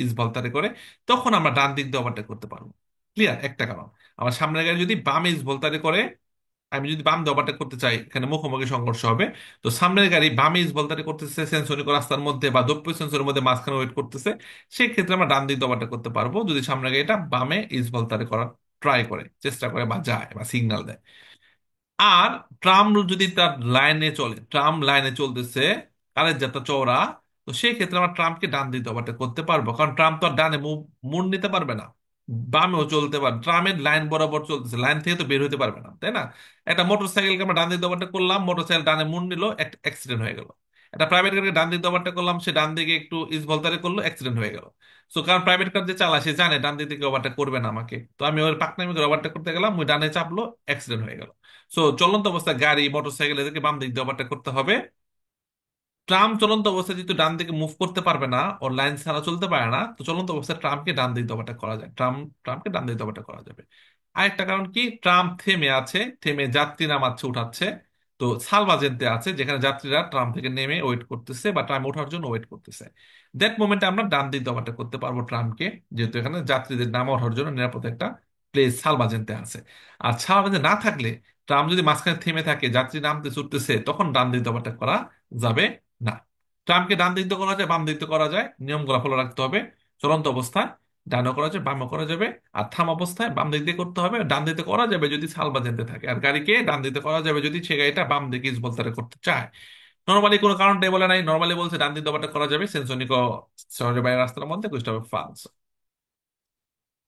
ইস ভলতারে করে, তখন আমরা ডান দিক দিয়ে ওভারটেক করতে পারবো। ক্লিয়ার? একটা কারণ। আমার সামনের গাড়ি যদি বামে ইস ভলতারে করে, আমি যদি বাম দিয়ে ওভারটেক করতে চাই, এখানে মুখোমুখি সংঘর্ষ হবে। তো সামনের গাড়ি বামে ইস ভলতারে করতেছে সেন্সরিক রাস্তার মধ্যে বা দপ্প সেন্সরের মধ্যে মাঝখানে ওয়েট করতেছে, সেই ক্ষেত্রে আমরা ডান দিক দিয়ে ওভারটেক করতে পারবো যদি সামনের গাড়িটা বামে ইস ভলতারে করার ট্রাই করে, চেষ্টা করে বা যায় বা সিগন্যাল দেয়। আর ট্রাম যদি তার লাইনে চলে, ট্রাম লাইনে চলতেছে, কারের যাত্রা চওড়া, তো সেই ক্ষেত্রে আমরা ট্রামকে ডান দিতে ওভারটেক করতে পারবো, কারণ ট্রাম তো আর ডানে মুড় নিতে পারবে না, বামেও চলতে পারবে, ট্রামের লাইন বরাবর চলতেছে, লাইন থেকে তো বের হতে পারবে না, তাই না? একটা মোটর সাইকেলকে আমরা ডান দিতে ওভারটেক করলাম, মোটর সাইকেল ডানে মুড় নিল, একটা অ্যাক্সিডেন্ট হয়ে গেল। একটা প্রাইভেট গাড়িকে ডান দিতে ওভারটেক করলাম, সে ডান দিকে একটু ইস ভলতারে করলো, অ্যাক্সিডেন্ট হয়ে গেল। সো কারণ প্রাইভেট কার যে চালা, সে জানে ডান দিক থেকে ওভারটেক করবে না আমাকে, তো আমি ওর পাকনামি করে ওভারটেক করতে গেলাম, ওই ডানে চাপলো, অ্যাক্সিডেন্ট হয়ে গেল। সো চলন্ত অবস্থায় গাড়ি, মোটরসাইকেল এদেরকে বাম দিক দিয়ে ওভারটেক করতে হবে। ট্রাম চলন্ত অবস্থায় যেহেতু ডান দিকে মুভ করতে পারবে না, ওর লাইন ছাড়া চলতে পারে না, তো চলন্ত অবস্থায় ট্রামকে ডান দিক দিয়ে ওভারটেক করা যায়, ট্রামকে ডান দিক দিয়ে ওভারটেক করা যাবে। আরেকটা কারণ কি, ট্রাম থেমে আছে, থেমে যাত্রী নামাচ্ছে উঠাচ্ছে, তো সালভাজেন্তে আছে যেখানে যাত্রীরা ট্রাম থেকে নেমে ওয়েট করতেছে বা ট্রামে ওঠার জন্য ওয়েট করতেছে, দ্যাট মোমেন্টে আমরা ডান দিক দিয়ে ওভারটেক করতে পারবো ট্রামকে, যেহেতু এখানে যাত্রীদের নামা ওঠার জন্য নিরাপদ একটা প্লেস সালভাজেন্তে আছে। আর সালভাজেন্তে না থাকলে, ট্রাম যদি মাঝখানে থেমে থাকে, যাত্রী নামতে ছুটতেছে, তখন ডান দিক দিয়ে ওভারটেক করা যাবে না। ট্রামকে ডান দিক দিয়ে করা যায়, বাম দিক দিয়ে করা যায়, নিয়মগুলো ফলো রাখতে হবে। চলন্ত অবস্থায় ডানও করা যায়, বামও করা যাবে। আর থাম অবস্থায় বাম দিক দিয়ে করতে হবে, ডান দিতে করা যাবে যদি সালবাজেন্তে থাকে, আর গাড়িকে ডান দিতে করা যাবে যদি সে গাড়িটা বাম দিকে ইসবলতারে করতে চায়। নর্মালি কোনো কারণটাই বলে নাই, নর্মালি বলছে ডান দিক দবাটা করা যাবে সেন্সনিক শহরের বাইরের রাস্তার মধ্যে, questo হবে falso।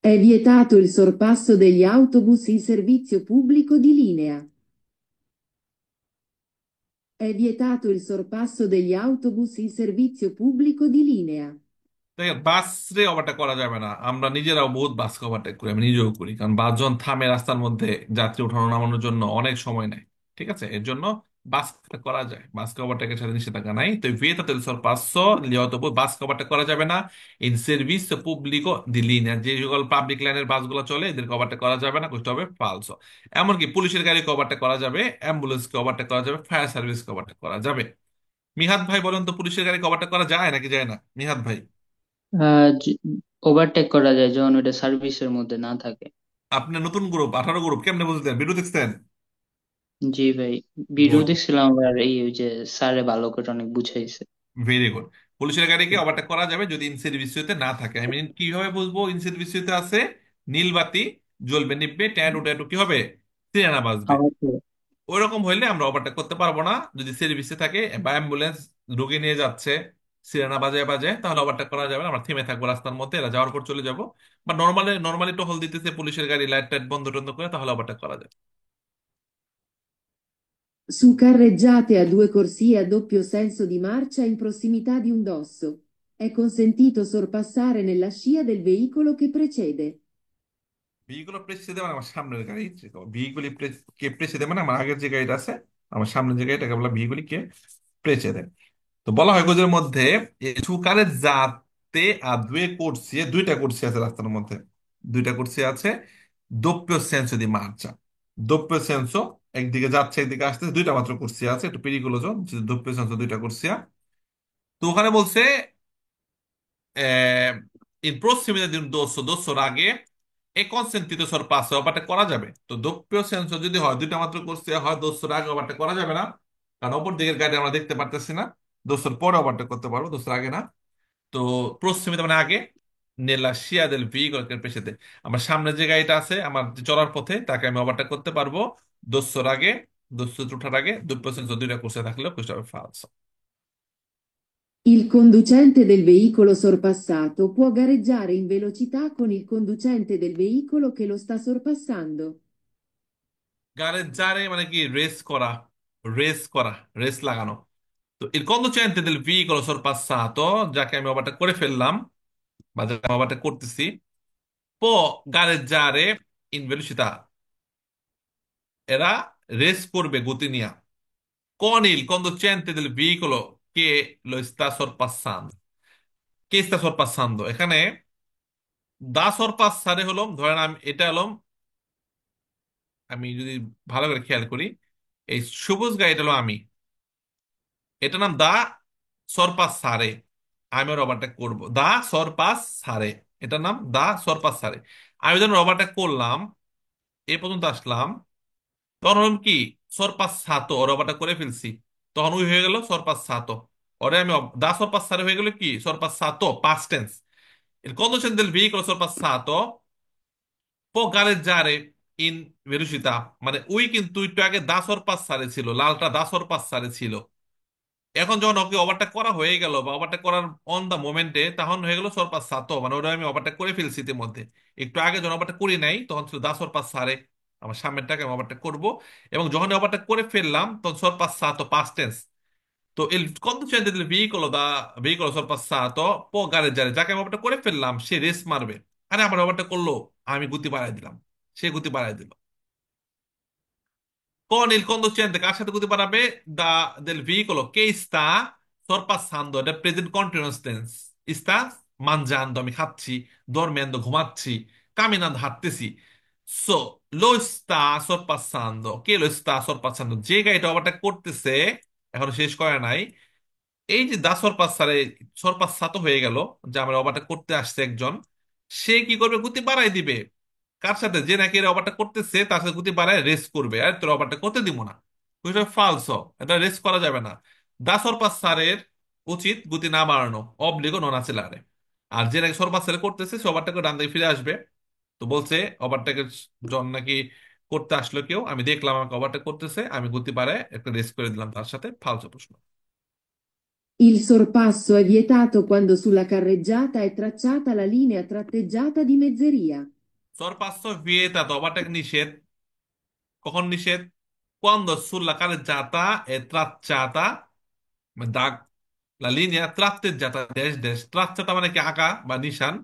È vietato il sorpasso degli autobus in servizio pubblico di linea. È vietato il sorpasso degli autobus in servizio pubblico di linea. দেখেন, বাসে ওভারটেক করা যাবে না, আমরা নিজেরাও বহুত বাসকে ওভারটেক করি, আমি নিজেও করি, কারণ বাস যখন থামে রাস্তার মধ্যে যাত্রী ওঠানো নামানোর জন্য অনেক সময় নেয়, ঠিক আছে? এর জন্য বাসকে করা যায়, বাসকে ওভারটেকের সাথে নিষেধাজ্ঞা নাই। তো vietato il sorpasso gli autobus, বাসকে ওভারটেক করা যাবে না ইন servizio pubblico di linea, যে সকল পাবলিক লাইনের বাসগুলো চলে এদেরকে ওভারটেক করা যাবে না, করতে হবে ফালসো। এমনকি পুলিশের গাড়িকে ওভারটেক করা যাবে, অ্যাম্বুলেন্সকে ওভারটেক করা যাবে, ফায়ার সার্ভিসকে ওভারটেক করা যাবে। মিহাদ ভাই বলেন তো, পুলিশের গাড়িকে ওভারটেক করা যায় নাকি যায় না, মিহাদ ভাই? ওভারটেক করা যায় যখন ওটা সার্ভিসের মধ্যে না থাকে। আপনি নতুন গ্রুপ, 18 গ্রুপ, কেমনে বুঝলেন? ভিডিও দেখছেন? জি ভাই, ভিডিও গুড, দেখছিলাম আর এই ওই যে স্যারে ভালো করে অনেক বুঝাইছে। Very good. পুলিশের গাড়িকে ওভারটেক করা যাবে যদি ইন সার্ভিসিতে না থাকে। আমি কিভাবে বুঝবো ইন সার্ভিসিতে আছে? নীল বাতি জ্বলবে, নিববে, ট্যাটু ট্যাটু কি হবে, সিরেনা বাজবে। আমার তো ওইরকম হইলে আমরা ওভারটেক করতে পারবো না। যদি সার্ভিসে থাকে বা অ্যাম্বুলেন্স রোগী নিয়ে যাচ্ছে, সিরেনা বাজায় বাজায়, তাহলে ওভারটেক করা যাবে না, আমরা থেমে থাকবো রাস্তার মধ্যে, এরা যাওয়ার পর চলে যাবো। বা নর্মালি নর্মালি টহল দিতেছে পুলিশের গাড়ি, লাইট টাইট বন্ধ টন্ধ করে, তাহলে ওভারটেক করা যায়। Su carreggiate a due corsie a doppio senso di marcia in prossimità di un dosso. È consentito sorpassare nella scia del veicolo che precede. ভেহিকুল প্রেসিডে মানে আমার সামনের গাড়ি, ভেহিকুলি কে প্রেসিডে মানে আমার আগের যে গাড়িটা আছে, আমার সামনের যে গাড়িটাকে বলা ভেহিকুলি কে প্রেসিডে। তো বলা হয় গোজের মধ্যে সুকারে যাতে আর দুইটা করছি আছে রাস্তার মধ্যে, দুইটা করছি আছে, দোপ্পিও সেন্সো দি মার্চা, দোপ্পিও সেন্সো, একদিকে যাচ্ছে একদিকে আসতেছে, দুইটা মাত্র করছি আছে, একটু পেরিকুলোজো, দোপ্পিও সেন্সো দুইটা করছি। তো ওখানে বলছে in prossimità di un dosso আগে এ কনসেন্ট্রিত সরপাস ওভারটেক করা যাবে। তো দোপ্পীয় সেন্সর যদি হয়, দুইটা মাত্র করছে হয়, দোস্তর আগে ওভারটেক করা যাবে না, কারণ অপর দিকের গাড়ি আমরা দেখতে পারতেছি না। দোস্তর পরে ওভারটেক করতে পারবো, দোস্তর আগে না। তো প্রসিমিতা মানে আগে, nella scia del veicolo che precede আমার সামনে যে গাড়িটা আছে আমার যে চলার পথে তাকে আমি ওভারটেক করতে পারবো দোস্তর আগে দোস্তর ওঠার আগে 2% দুইটা কোর্সে থাকলেও কোর্সটা হবে ফালস। Il conducente del veicolo sorpassato può gareggiare in velocità con il conducente del veicolo che lo sta sorpassando. গারেজ্জারে মানে কি রেস করা, রেস করা, রেস লাগানো। তো il conducente del veicolo sorpassato, যাকে আমি ওভারটেক করে ফেললাম বা যাকে আমি ওভারটেক করতেছি, può gareggiare in velocità, এরা রেস করবে গতি নিয়ে, con il conducente del veicolo che lo sta sorpassando। কে sta sorpassando এখানে দা sorpassare হলো, ধরেন আমি এটা হলো, আমি যদি ভালো করে খেয়াল করি, এই সবুজ গাড়িটা হলো আমি, এটা নাম দা সরপাস সারে, আমি ওর ওভারটেক করবো দা সরপাস সারে, এটার নাম দা সরপাস সারে। আমি যখন ওভারটেক করলাম, এ পর্যন্ত আসলাম, তখন হলাম কি সরপাস সাতো, ওর ওভারটেক করে ফেলছি, তখন ওই হয়ে গেল সরপাস সাতো, ওরে আমি দা সরপাস সারে হয়ে গেল কি সরপাস সাতো past tense. Il conducente del veicolo sorpassato può gareggiare in velocità, মানে ওই কিন্তু একটু আগে দা সরপাস ছিল, লালটা দা সরপাস ছিল, এখন যখন ওকে ওভারটেক করা হয়ে গেল বা ওভারটেক করার অন দা মোমেন্টে, তখন হয়ে গেল সরপাস সাতো, মানে ওটা আমি ওভারটেক করে ফেলছি ইতিমধ্যে। একটু আগে যখন ওভারটেক করি নাই তখন ছিল দা সরপাস সারে, আমার সামনেরটাকে আমি ওভারটেক করবো, এবং যখন ওভারটেক করে ফেললাম তখন সরপাস সাতো পাস্ট টেন্স। তো il conducente del veicolo sorpassato può gareggiare, যাকে আমি ওভারটেক করে ফেললাম সে রেস মারবে, আরে আমার ওভারটেক করলো, আমি গতি বাড়াই দিলাম, সে গতি বাড়াই দিল। Con il conducente কার সাথে গতি বাড়াবে, দা del veicolo che sta sorpassando, এটা present continuous tense. sta mangiando, আমি খাচ্ছি, dormendo ঘুমাচ্ছি, camminando হাঁটতেছি। সো lo sta sorpassando, কে lo sta sorpassando, যে গাড়িটা ওভারটেক করতেছে, এখনো শেষ করে নাই, এই যে দা সরপাসারে সরপাসাত হয়ে গেল, যে আমরা ওভারটেক করতে আসছে একজন, সে কি করবে গতি বাড়াই দিবে, কার সাথে, যে নাকি এর ওভারটেক করতেছে তার সাথে গতি বাড়ায় রেস করবে, আর তোর ওভারটেক করতে দিব না, এটা ফালস, এটা রেস করা যাবে না। দা সরপাসারের উচিত গতি না বাড়ানো, অবলিগো নন অ্যাসিলারে। আর যে নাকি সরপাসারে করতেছে সে ওভারটেক ডান দিকে ফিরে আসবে। তো বলছে ওভারটেকের জন্য নাকি করতে আসলো কেউ, আমি দেখলাম আমাকে ওভারটেক করতেছে, আমি গতি বাড়ায় একটা রেস করে দিলাম তার সাথে, ফালস প্রশ্ন। Il sorpasso è vietato quando sulla carreggiata è tracciata la linea tratteggiata di mezzeria. সরপাস্য ভিয়েতা, ওভারটেক নিষেধ, কখন নিষেধ, quando sulla carreggiata è tracciata, মানে দাগ, la linea tratteggiata dash dash, ট্রাচ্চাটা মানে কি আঁকা বা নিশান,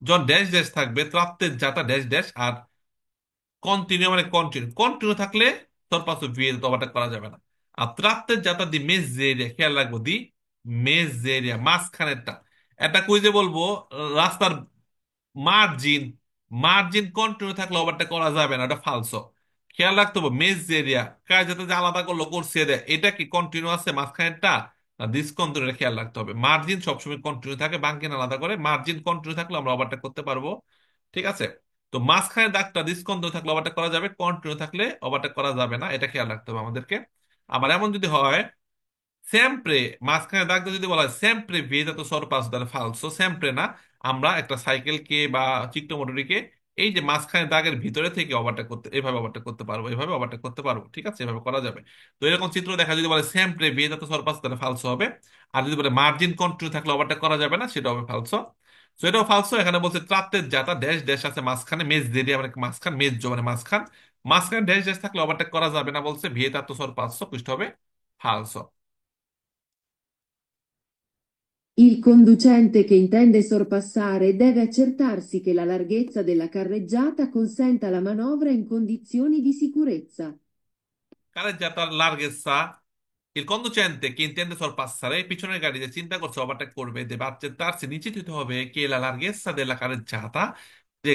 যখন ড্যাশ ড্যাশ থাকবে tratteggiata ড্যাশ ড্যাশ, আর কন্টিনিউ মানে কন্টিনিউ, কন্টিনিউ থাকলে সরপাস্য ভিয়েতা ওভারটেক করা যাবে না। আর tratteggiata di mezzeria, খেয়াল রাখবো, দি মেজেরিয়া মাঝখানেরটা, এটা কই যে বলবো রাস্তার মার্জিন, মার্জিন কন্টিনিউ থাকলে ওভারটেক করা যাবে না, ওটা ফালসো। খেয়াল রাখতে হবে মেজ এরিয়া কাজ যাতে যে আলাদা করলো করছে দেয়, এটা কি কন্টিনিউ আছে মাঝখানেরটা না ডিসকন্টিনিউ, এটা খেয়াল রাখতে হবে। মার্জিন সবসময় কন্টিনিউ থাকে, বাঙ্কিন আলাদা করে, মার্জিন কন্টিনিউ থাকলে আমরা ওভারটেক করতে পারবো, ঠিক আছে। তো মাঝখানে দাগটা ডিসকন্টিনিউ থাকলে ওভারটেক করা যাবে, কন্টিনিউ থাকলে ওভারটেক করা যাবে না, এটা খেয়াল রাখতে হবে আমাদেরকে। আবার এমন যদি হয় সেমপ্রে, মাঝখানে দাগটা যদি বলা হয় সেমপ্রে ভিয়েজাতো সরপাস, তাহলে ফালসো, সেমপ্রে না। আমরা একটা সাইকেলকে বা চিক্টোমোটরকে এই যে মাঝখানে দাগের ভিতরে থেকে ওভারটেক করতে, এভাবে ওভারটেক করতে পারবো, এভাবে ওভারটেক করতে পারবো, ঠিক আছে, এভাবে করা যাবে। তো এরকম চিত্র দেখা যদি বলে সেমপ্রে ভিয়েজাতো সরপাস, তাহলে ফালসো হবে। আর যদি বলে মার্জিন কন্টিনিউ থাকলে ওভারটেক করা যাবে না, সেটা হবে ফালসো। তো এটাও ফালসো। এখানে বলছে ত্রাত্তের যাতা ড্যাশ ড্যাশ আছে মাঝখানে, মেজ দেরিয়া মানে মাঝখান, মেজ মানে মাঝখান, মাঝখানে ড্যাশ ড্যাশ থাকলে ওভারটেক করা যাবে না, বলছে ভিয়েতাতো সরপাসো, পৃষ্ঠ হবে ফালসো। Il conducente che intende sorpassare deve accertarsi che la larghezza della carreggiata consenta la manovra in condizioni di sicurezza. Carreggiata larghezza, il conducente che intende sorpassare, পিছনের গাড়ি যে চিন্তা করছে ওভারটেক করবে, deve accertarsi, নিশ্চিত হতে হবে che la larghezza della carreggiata, যে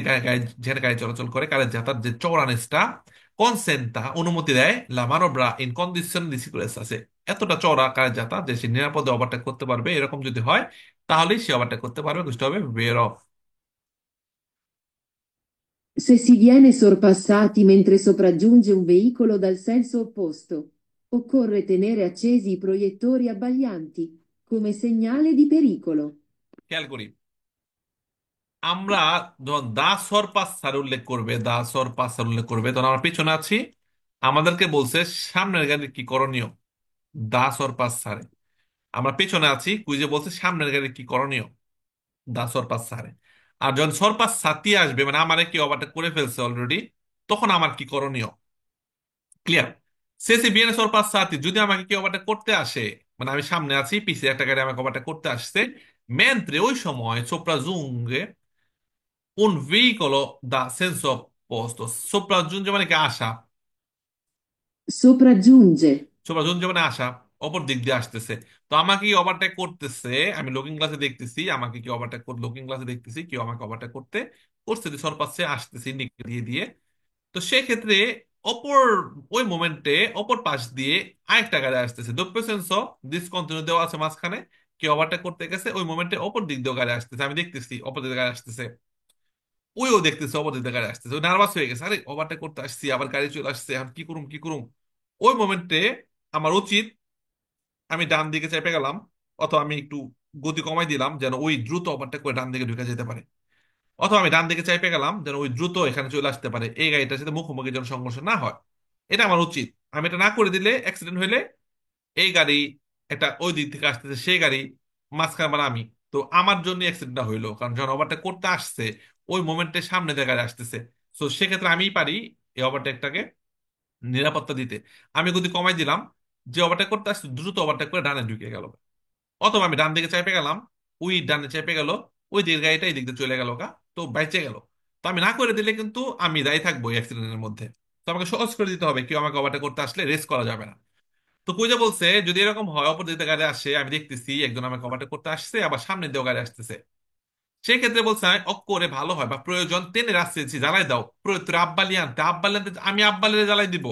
যেখানে গাড়ি চলাচল করে, কারেজ্জাতার যে চৌড়ানেসটা, consenta, অনুমতি দেয়, la manovra in condizione di sicurezza, আছে এতটা চওড়া কারেজ্জাতা যে সে নিরাপদে ওভারটেক করতে পারবে, এরকম যদি হয় তাহলেই সে ওভারটেক করতে পারবে, বুঝতে হবে vero। Se si viene sorpassati mentre sopraggiunge un veicolo dal senso opposto, occorre tenere accesi i proiettori abbaglianti, come segnale di pericolo. খেয়াল করি, আমরা যখন দা সরপাস স্যার উল্লেখ করবে, দা সরপাস স্যার উল্লেখ করবে, তখন আমরা পিছনে আছি, আমাদেরকে বলছে সামনের গাড়ির কি করণীয়। দা সরপাস স্যারে আমরা পেছনে আছি, কুইজে বলছে সামনের গাড়ির কি করণীয়। দা সরপাস স্যারে। আর যখন সরপাস সাথী আসবে, মানে আমারে কি ওভারটেক করে ফেলছে অলরেডি, তখন আমার কি করণীয়। ক্লিয়ার? সে সে বিএনএ সরপাস সাথী যদি আমাকে কি ওভারটেক করতে আসে, মানে আমি সামনে আছি, পিছিয়ে একটা গাড়ি আমাকে ওভারটেক করতে আসছে, mentre ওই সময় sopraggiunge un veicolo da senso opposto. Sopraggiunge মানে কি আসা, Sopraggiunge. সোপ্রাজুঞ্জে মানে আসা, অপর দিক দিয়ে আসতেছে। তো আমাকে কি ওভারটেক করতেছে, আমি লুকিং গ্লাসে দেখতেছি আমাকে কি ওভারটেক করতে, লুকিং গ্লাসে দেখতেছি কেউ আমাকে ওভারটেক করতে করছে, সরপাশে আসতেছে ইন্ডিকেটর দিয়ে দিয়ে। তো সেক্ষেত্রে অপর ওই মোমেন্টে অপর পাশ দিয়ে আরেকটা গাড়ি আসতেছে, doppio senso ডিসকন্টিনিউ দেওয়া আছে মাঝখানে, কেউ ওভারটেক করতে গেছে, ওই মোমেন্টে অপর দিক দিয়ে গাড়ি আসতেছে, আমি দেখতেছি অপর দিকে গাড়ি আসতেছে, ওইও দেখতেছে অপর দিক দিয়ে গাড়ি আসতেছে, ও নার্ভাস হয়ে গেছে, আরে ওভারটেক করতে আসছি আবার গাড়ি চলে আসছে, এখন কি করুম কি করুম। ওই মোমেন্টে আমার উচিত আমি ডান দিকে চেপে গেলাম, অথবা আমি একটু গতি কমাই দিলাম যেন ওই দ্রুত ওভারটেক করে ডান দিকে ঢুকে যেতে পারে, অথবা আমি ডান দিকে চেপে গেলাম যেন ওই দ্রুত এখানে চলে আসতে পারে, এই গাড়িটার সাথে মুখোমুখি যেন সংঘর্ষ না হয়। এটা আমার উচিত। আমি এটা না করে দিলে অ্যাক্সিডেন্ট হইলে এই গাড়ি একটা ওই দিক থেকে আসতেছে সেই গাড়ি মাঝখানে, মানে আমি, তো আমার জন্য অ্যাক্সিডেন্টটা হইলো, কারণ যখন ওভারটেক করতে আসছে ওই মোমেন্টে সামনে দিয়ে গাড়ি আসতেছে। তো সেক্ষেত্রে আমিই পারি এই ওভারটেকটাকে নিরাপত্তা দিতে। আমি গতি কমাই দিলাম, যে ওভারটেক করতে আসছে দ্রুত ওভারটেক করে ডানে ঢুকে গেল, অথবা আমি ডান দিকে চেপে গেলাম, ওই ডানে চেপে গেল, ওই দিকের গাড়িটা এই দিক দিয়ে চলে গেল গা, তো বাইচে গেল। তো আমি না করে দিলে কিন্তু আমি দায়ী থাকবো এই অ্যাক্সিডেন্টের মধ্যে। তো আমাকে সহজ করে দিতে হবে, কেউ আমাকে ওভারটেক করতে আসলে রেস করা যাবে না। তো কইজা বলছে যদি এরকম হয়, অপর দিকে গাড়ি আসে, আমি দেখতেছি একজন আমাকে ওভারটেক করতে আসছে, আবার সামনে দিয়েও গাড়ি আসতেছে, সেই ক্ষেত্রে বলছে আমি অক করে ভালো হয় বা প্রয়োজন টেনে রাস্তা জ্বালাই দাও, প্রয়োজন আব্বালিয়ানতে আব্বালিয়ানতে আমি আব্বালিরে জ্বালাই দিব,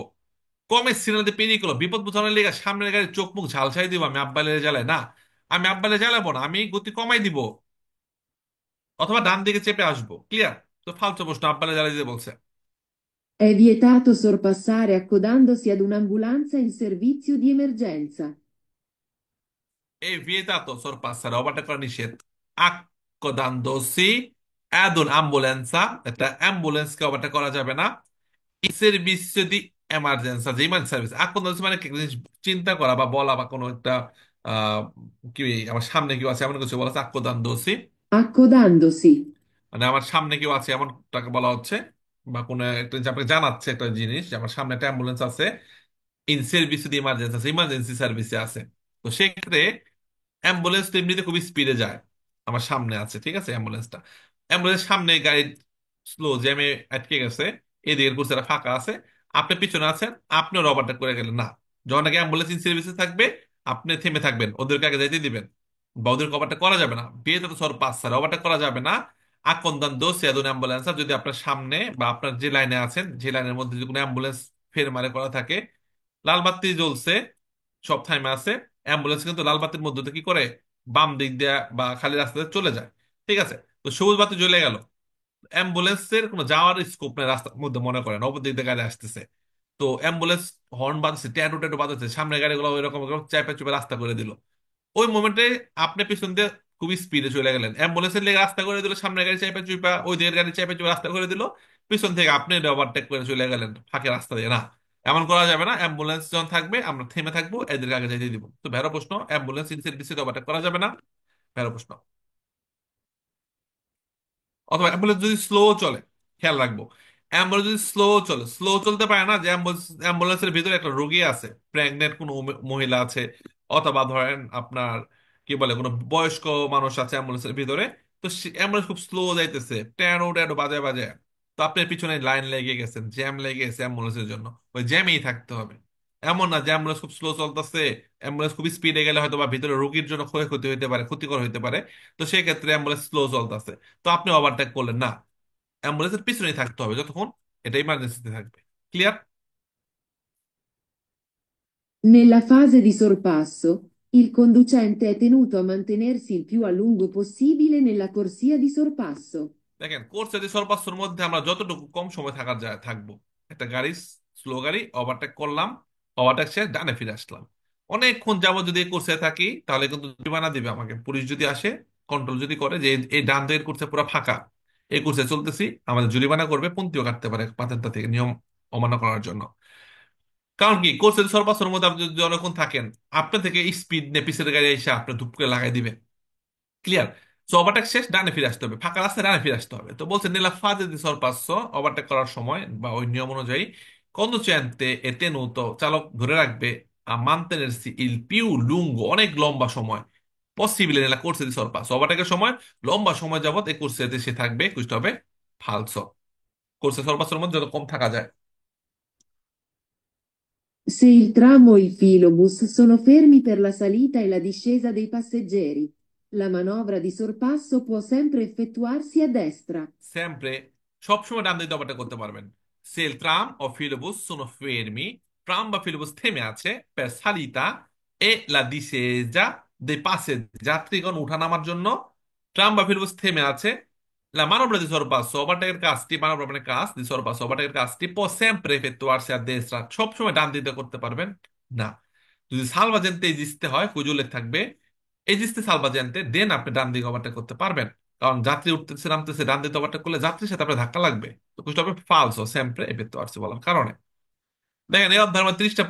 কমে সিগন্যাল দিয়ে পেরিয়ে গেলো, বিপদ বোঝানোর লেগে সামনের গাড়ির চোখ মুখ ঝালসাই দিব, আমি আব্বালিরে জ্বালাই না, আমি আব্বালিরে জ্বালাবো না, আমি গতি কমাই দিব, অথবা ডান দিকে চেপে আসবো। ক্লিয়ার? তো ফালতু প্রশ্ন, আব্বালিরে জ্বালাই দিতে বলছে। È vietato sorpassare accodandosi ad un'ambulanza in servizio di emergenza. এই vietato sorpassare ওভারটেক করা নিষেধ, accodandosi ad un'ambulanza, একটা অ্যাম্বুলেন্সকে ওভারটেক করা যাবে না, il servizio di emergenza, যে ইমার্জেন্সি সার্ভিস। accodandosi মানে কি একটা জিনিস চিন্তা করা বা বলা, বা কোনো একটা আহ কি আমার সামনে কেউ আছে এমন কিছু বলা আছে accodandosi, Accodandosi. মানে আমার সামনে কেউ আছে এমনটাকে বলা হচ্ছে, বা কোনো একটা জিনিস আপনাকে জানাচ্ছে একটা জিনিস যে আমার সামনে একটা অ্যাম্বুলেন্স আছে, ইন সার্ভিস দি ইমার্জেন্সি আছে, ইমার্জেন্সি সার্ভিসে আছে। তো সেক্ষেত্রে অ্যাম্বুলেন্স তো এমনিতে খুবই স্পিডে যায়, আমার সামনে আছে, ঠিক আছে অ্যাম্বুলেন্সটা, অ্যাম্বুলেন্স সামনে গাড়ি স্লো জ্যামে আটকে গেছে, এদিকের কুর্সিটা ফাঁকা আছে, আপনি পিছনে আছেন, আপনি ওভারটেক করে গেলেন না, যখন নাকি অ্যাম্বুলেন্স ইন সার্ভিসে থাকবে আপনি থেমে থাকবেন, ওদেরকে আগে যাইতে দিবেন, বা ওদেরকে ওভারটেক করা যাবে না, বিয়ে তো সর পাঁচ স্যার ওভারটেক করা যাবে না। আকন্দান দোষ ইয়াদুন অ্যাম্বুলেন্স, যদি আপনার সামনে বা আপনার যে লাইনে আছেন যে লাইনের মধ্যে যদি কোনো অ্যাম্বুলেন্স ফের মারে করা থাকে, লাল বাতি জ্বলছে, সব টাইমে আছে, অ্যাম্বুলেন্স কিন্তু লাল বাতির মধ্যে দিয়ে কি করে বাম দিক দিয়ে বা খালি রাস্তাতে চলে যায়, ঠিক আছে। তো সবুজ বাতি জ্বলে গেল, অ্যাম্বুলেন্সের কোনো যাওয়ার স্কোপ নেই রাস্তার মধ্যে, মনে করেন অপর দিক দিয়ে গাড়ি আসতেছে, তো অ্যাম্বুলেন্স হর্ন বাজছে, ট্যাটু ট্যাটু বাজাচ্ছে, সামনে গাড়িগুলো এরকম চাপে চুপে রাস্তা করে দিল, ওই মোমেন্টে আপনি পিছন দিয়ে খুবই স্পিডে চলে গেলেন, অ্যাম্বুলেন্সের লেগে রাস্তা করে দিল, সামনে গাড়ি চাপে চুপা ওই দিকের গাড়ি চাপে চুপে রাস্তা করে দিল, পিছন থেকে আপনি ওভারটেক করে চলে গেলেন ফাঁকে রাস্তা দিয়ে, না, এমন করা যাবে না। অ্যাম্বুলেন্স যখন থাকবে আমরা থেমে থাকবো, এদেরকে আগে যেতে দিব। তো ভেরো প্রশ্ন, অ্যাম্বুলেন্স ইন সার্ভিসে ওভারটেক করা যাবে না, ভেরো প্রশ্ন। অথবা অ্যাম্বুলেন্স যদি স্লো চলে, খেয়াল রাখবো, অ্যাম্বুলেন্স যদি স্লো চলে, স্লো চলতে পারে না যে অ্যাম্বুলেন্সের ভিতরে একটা রোগী আছে, প্রেগনেন্ট কোনো মহিলা আছে, অথবা ধরেন আপনার কি বলে কোনো বয়স্ক মানুষ আছে অ্যাম্বুলেন্সের ভিতরে, তো অ্যাম্বুলেন্স খুব স্লো যাইতেছে, ট্যানো ট্যানো বাজায় বাজায়, তো আপনার পিছনে লাইন লেগে গেছেন, জ্যাম লেগে গেছে অ্যাম্বুলেন্সের জন্য, ওই জ্যামেই থাকতে হবে। এমন না যে অ্যাম্বুলেন্স খুব স্লো চলতেছে, অ্যাম্বুলেন্স খুব স্পিডে গেলে হয়তো বা ভিতরে রোগীর জন্য ক্ষয়ক্ষতি হতে পারে, ক্ষতিকর হতে পারে, তো সেই ক্ষেত্রে অ্যাম্বুলেন্স স্লো চলতেছে, তো আপনি ওভারটেক করলেন না, অ্যাম্বুলেন্সের পিছনেই থাকতে হবে যতক্ষণ এটা ইমার্জেন্সিতে থাকবে। Clear? Nella fase di sorpasso, il conducente è tenuto a mantenersi il più a lungo possibile nella corsia di sorpasso. দেখেন কোর্স যদি সর্বাস্তর মধ্যে আমরা যতটুকু কম সময় থাকা যায় থাকবো, একটা গাড়ি, স্লো গাড়ি ওভারটেক করলাম, ওভারটেক শেষ, ডানে ফিরে আসলাম, অনেকক্ষণ যাবত যদি এই কোর্সে থাকি তাহলে কিন্তু জরিমানা দিবে আমাকে, পুলিশ যদি আসে কন্ট্রোল যদি করে যে এই ডান দিকের কোর্সে পুরো ফাঁকা, এই কোর্সে চলতেছি, আমাদের জরিমানা করবে, পন্থীও কাটতে পারে পাতেনটা থেকে নিয়ম অমান্য করার জন্য। কারণ কি, কোর্সের সর্বাসর মধ্যে আপনি যদি অনেকক্ষণ থাকেন, আপনার থেকে স্পিড নেপিসের গাড়ি এসে আপনার ধুপ করে লাগাই দিবে। ক্লিয়ার? সো ওভারটেক শেষ, ডানে ফিরে আসতে হবে, ফাঁকা রাস্তায় ডানে ফিরে আসতে হবে। তো বলছে nella fase di sorpasso overtake করার সময় বা ওই নিয়ম অনুযায়ী conducente e tenuto চালক ধরে রাখবে a mantenersi il più lungo অনেক লম্বা সময় possible nella corsa di sorpasso ওভারটেকের সময় লম্বা সময় যাবত এই কোর্সেতে সে থাকবে, বুঝতে হবে ফালসো, কোর্সে সর্বাসের মধ্যে যত কম থাকা যায়। Se il tram o il filobus sono fermi per la salita e la discesa dei passeggeri, la manovra di sorpasso può sempre effettuarsi a destra. sempre সবসময় ডান দিকে ওভারটেক করতে পারবেন। সেল ট্রাম ও ফিলবুস সোনো ফেরমি, ট্রাম বা ফিলবুস থেমে আছে, per salita e la discesa dei passeggeri যাত্রীগণ উঠানামার জন্য tram বা ফিলবুস থেমে আছে। La manovra di sorpasso ওভারটেকের কাজটি, মানবরা মানে কাজ, di sorpasso ওভারটেকের কাজটি può sempre effettuarsi a destra সবসময় ডান দিকে করতে পারবেন না। যদি সালভাজেন্তে এজিস্তে হয় কুজুলে থাকবে, এজিস্তে সালভাজেন্তে দেন আপনি ডান দিকে ওভারটেক করতে পারবেন। কারণ যাত্রী উঠতেছে নামতেছে, ডান দিকে ওভারটেক করলে যাত্রীর সাথে আপনার ধাক্কা লাগবে। তো কুছটা হবে ফালসো সেম্প্রে এফেক্টো বলার কারণে। দেখেন এই অধ্যায়ের মধ্যে 30টা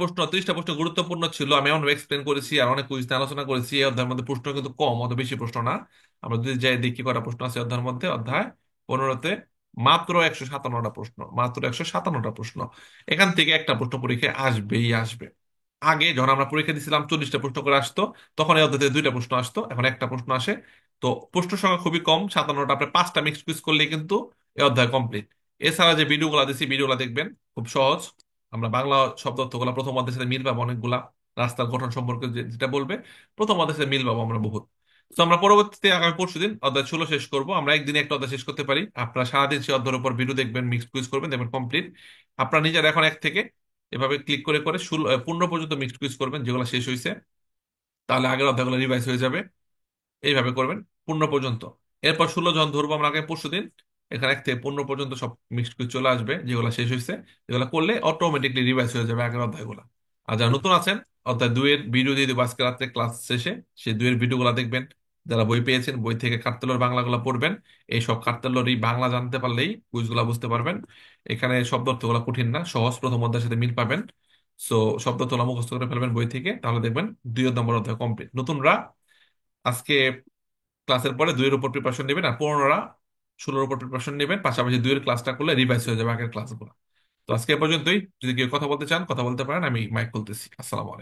প্রশ্ন গুরুত্বপূর্ণ ছিল, আমি এমন এক্সপ্লেন করেছি আর অনেক কুইজ নিয়ে আলোচনা করেছি। এই অধ্যায়ের মধ্যে প্রশ্ন কিন্তু কম, অত বেশি প্রশ্ন না। আমরা যদি যাই দেখি কটা প্রশ্ন আছে এই অধ্যায়ের মধ্যে, অধ্যায় 15তে মাত্র 157টা প্রশ্ন, মাত্র 157টা প্রশ্ন। এখান থেকে একটা প্রশ্ন পরীক্ষায় আসবেই আসবে। আগে যখন আমরা পরীক্ষা দিছিলাম 40টা প্রশ্ন করে আসতো, তখন এই অধ্যায় থেকে 2টা প্রশ্ন আসতো, এখন একটা প্রশ্ন আসে। তো প্রশ্ন সংখ্যা খুবই কম, 57টা, আপনি 5টা মিক্স কুইজ করলেই কিন্তু এই অধ্যায় কমপ্লিট। এছাড়া যে ভিডিওগুলো দিচ্ছি ভিডিওগুলো দেখবেন, খুব সহজ। আমরা বাংলা শব্দ অর্থগুলো প্রথম অধ্যায়ের সাথে মিল পাবো অনেকগুলা, রাস্তার গঠন সম্পর্কে যেটা বলবে প্রথম অধ্যায়ের সাথে মিল পাবো আমরা বহুত। তো আমরা পরবর্তীতে আগামী পরশুদিন অধ্যায় 16 শেষ করবো। আমরা একদিনে একটা অধ্যায় শেষ করতে পারি, আপনারা সারাদিন সেই অধ্যায়ের উপর ভিডিও দেখবেন, মিক্স কুইজ করবেন, দেখবেন কমপ্লিট। আপনারা নিজের এখন এক থেকে এভাবে ক্লিক করে করে 15 পর্যন্ত মিক্স কুইজ করবেন, যেগুলো শেষ হয়েছে, তাহলে আগের অধ্যায়গুলো রিভাইজ হয়ে যাবে। এইভাবে করবেন 15 পর্যন্ত। এরপর 16 জন ধরবো আমরা আগামী পরশুদিন, এখানে 1 থেকে 15 পর্যন্ত সব মিক্সড কুইজ চলে আসবে, যেগুলো শেষ হয়েছে, যেগুলো করলে অটোমেটিকলি রিভাইজ হয়ে যাবে আগের অধ্যায়গুলো। আর যারা নতুন আছেন, অধ্যায় 2 এর ভিডিও দিয়ে দেবো আজকে রাত্রে ক্লাস শেষে, সেই 2 এর ভিডিওগুলো দেখবেন। যারা বই পেয়েছেন, বই থেকে কাঠতেলোর বাংলাগুলো পড়বেন। এই সব কাঠতেলোরই বাংলা জানতে পারলেই কুইজগুলো বুঝতে পারবেন। এখানে শব্দ অর্থগুলো কঠিন না, সহজ, প্রথম অধ্যায়ের সাথে মিল পাবেন। সো শব্দ অর্থগুলো মুখস্থ করে ফেলবেন বই থেকে, তাহলে দেখবেন 2 নম্বর অধ্যায় কমপ্লিট। নতুনরা আজকে ক্লাসের পরে 2 এর উপর প্রিপারেশন নেবেন, আর পুরোনোরা 16-এর উপর প্রিপারেশন নেবেন, পাশাপাশি 2 এর ক্লাসটা করলে রিভাইজ হয়ে যাবে আগের ক্লাসগুলো। তো আজকে এ পর্যন্তই, যদি কেউ কথা বলতে চান কথা বলতে পারেন, আমি মাইক খুলতেছি। আসসালামু আলাইকুম।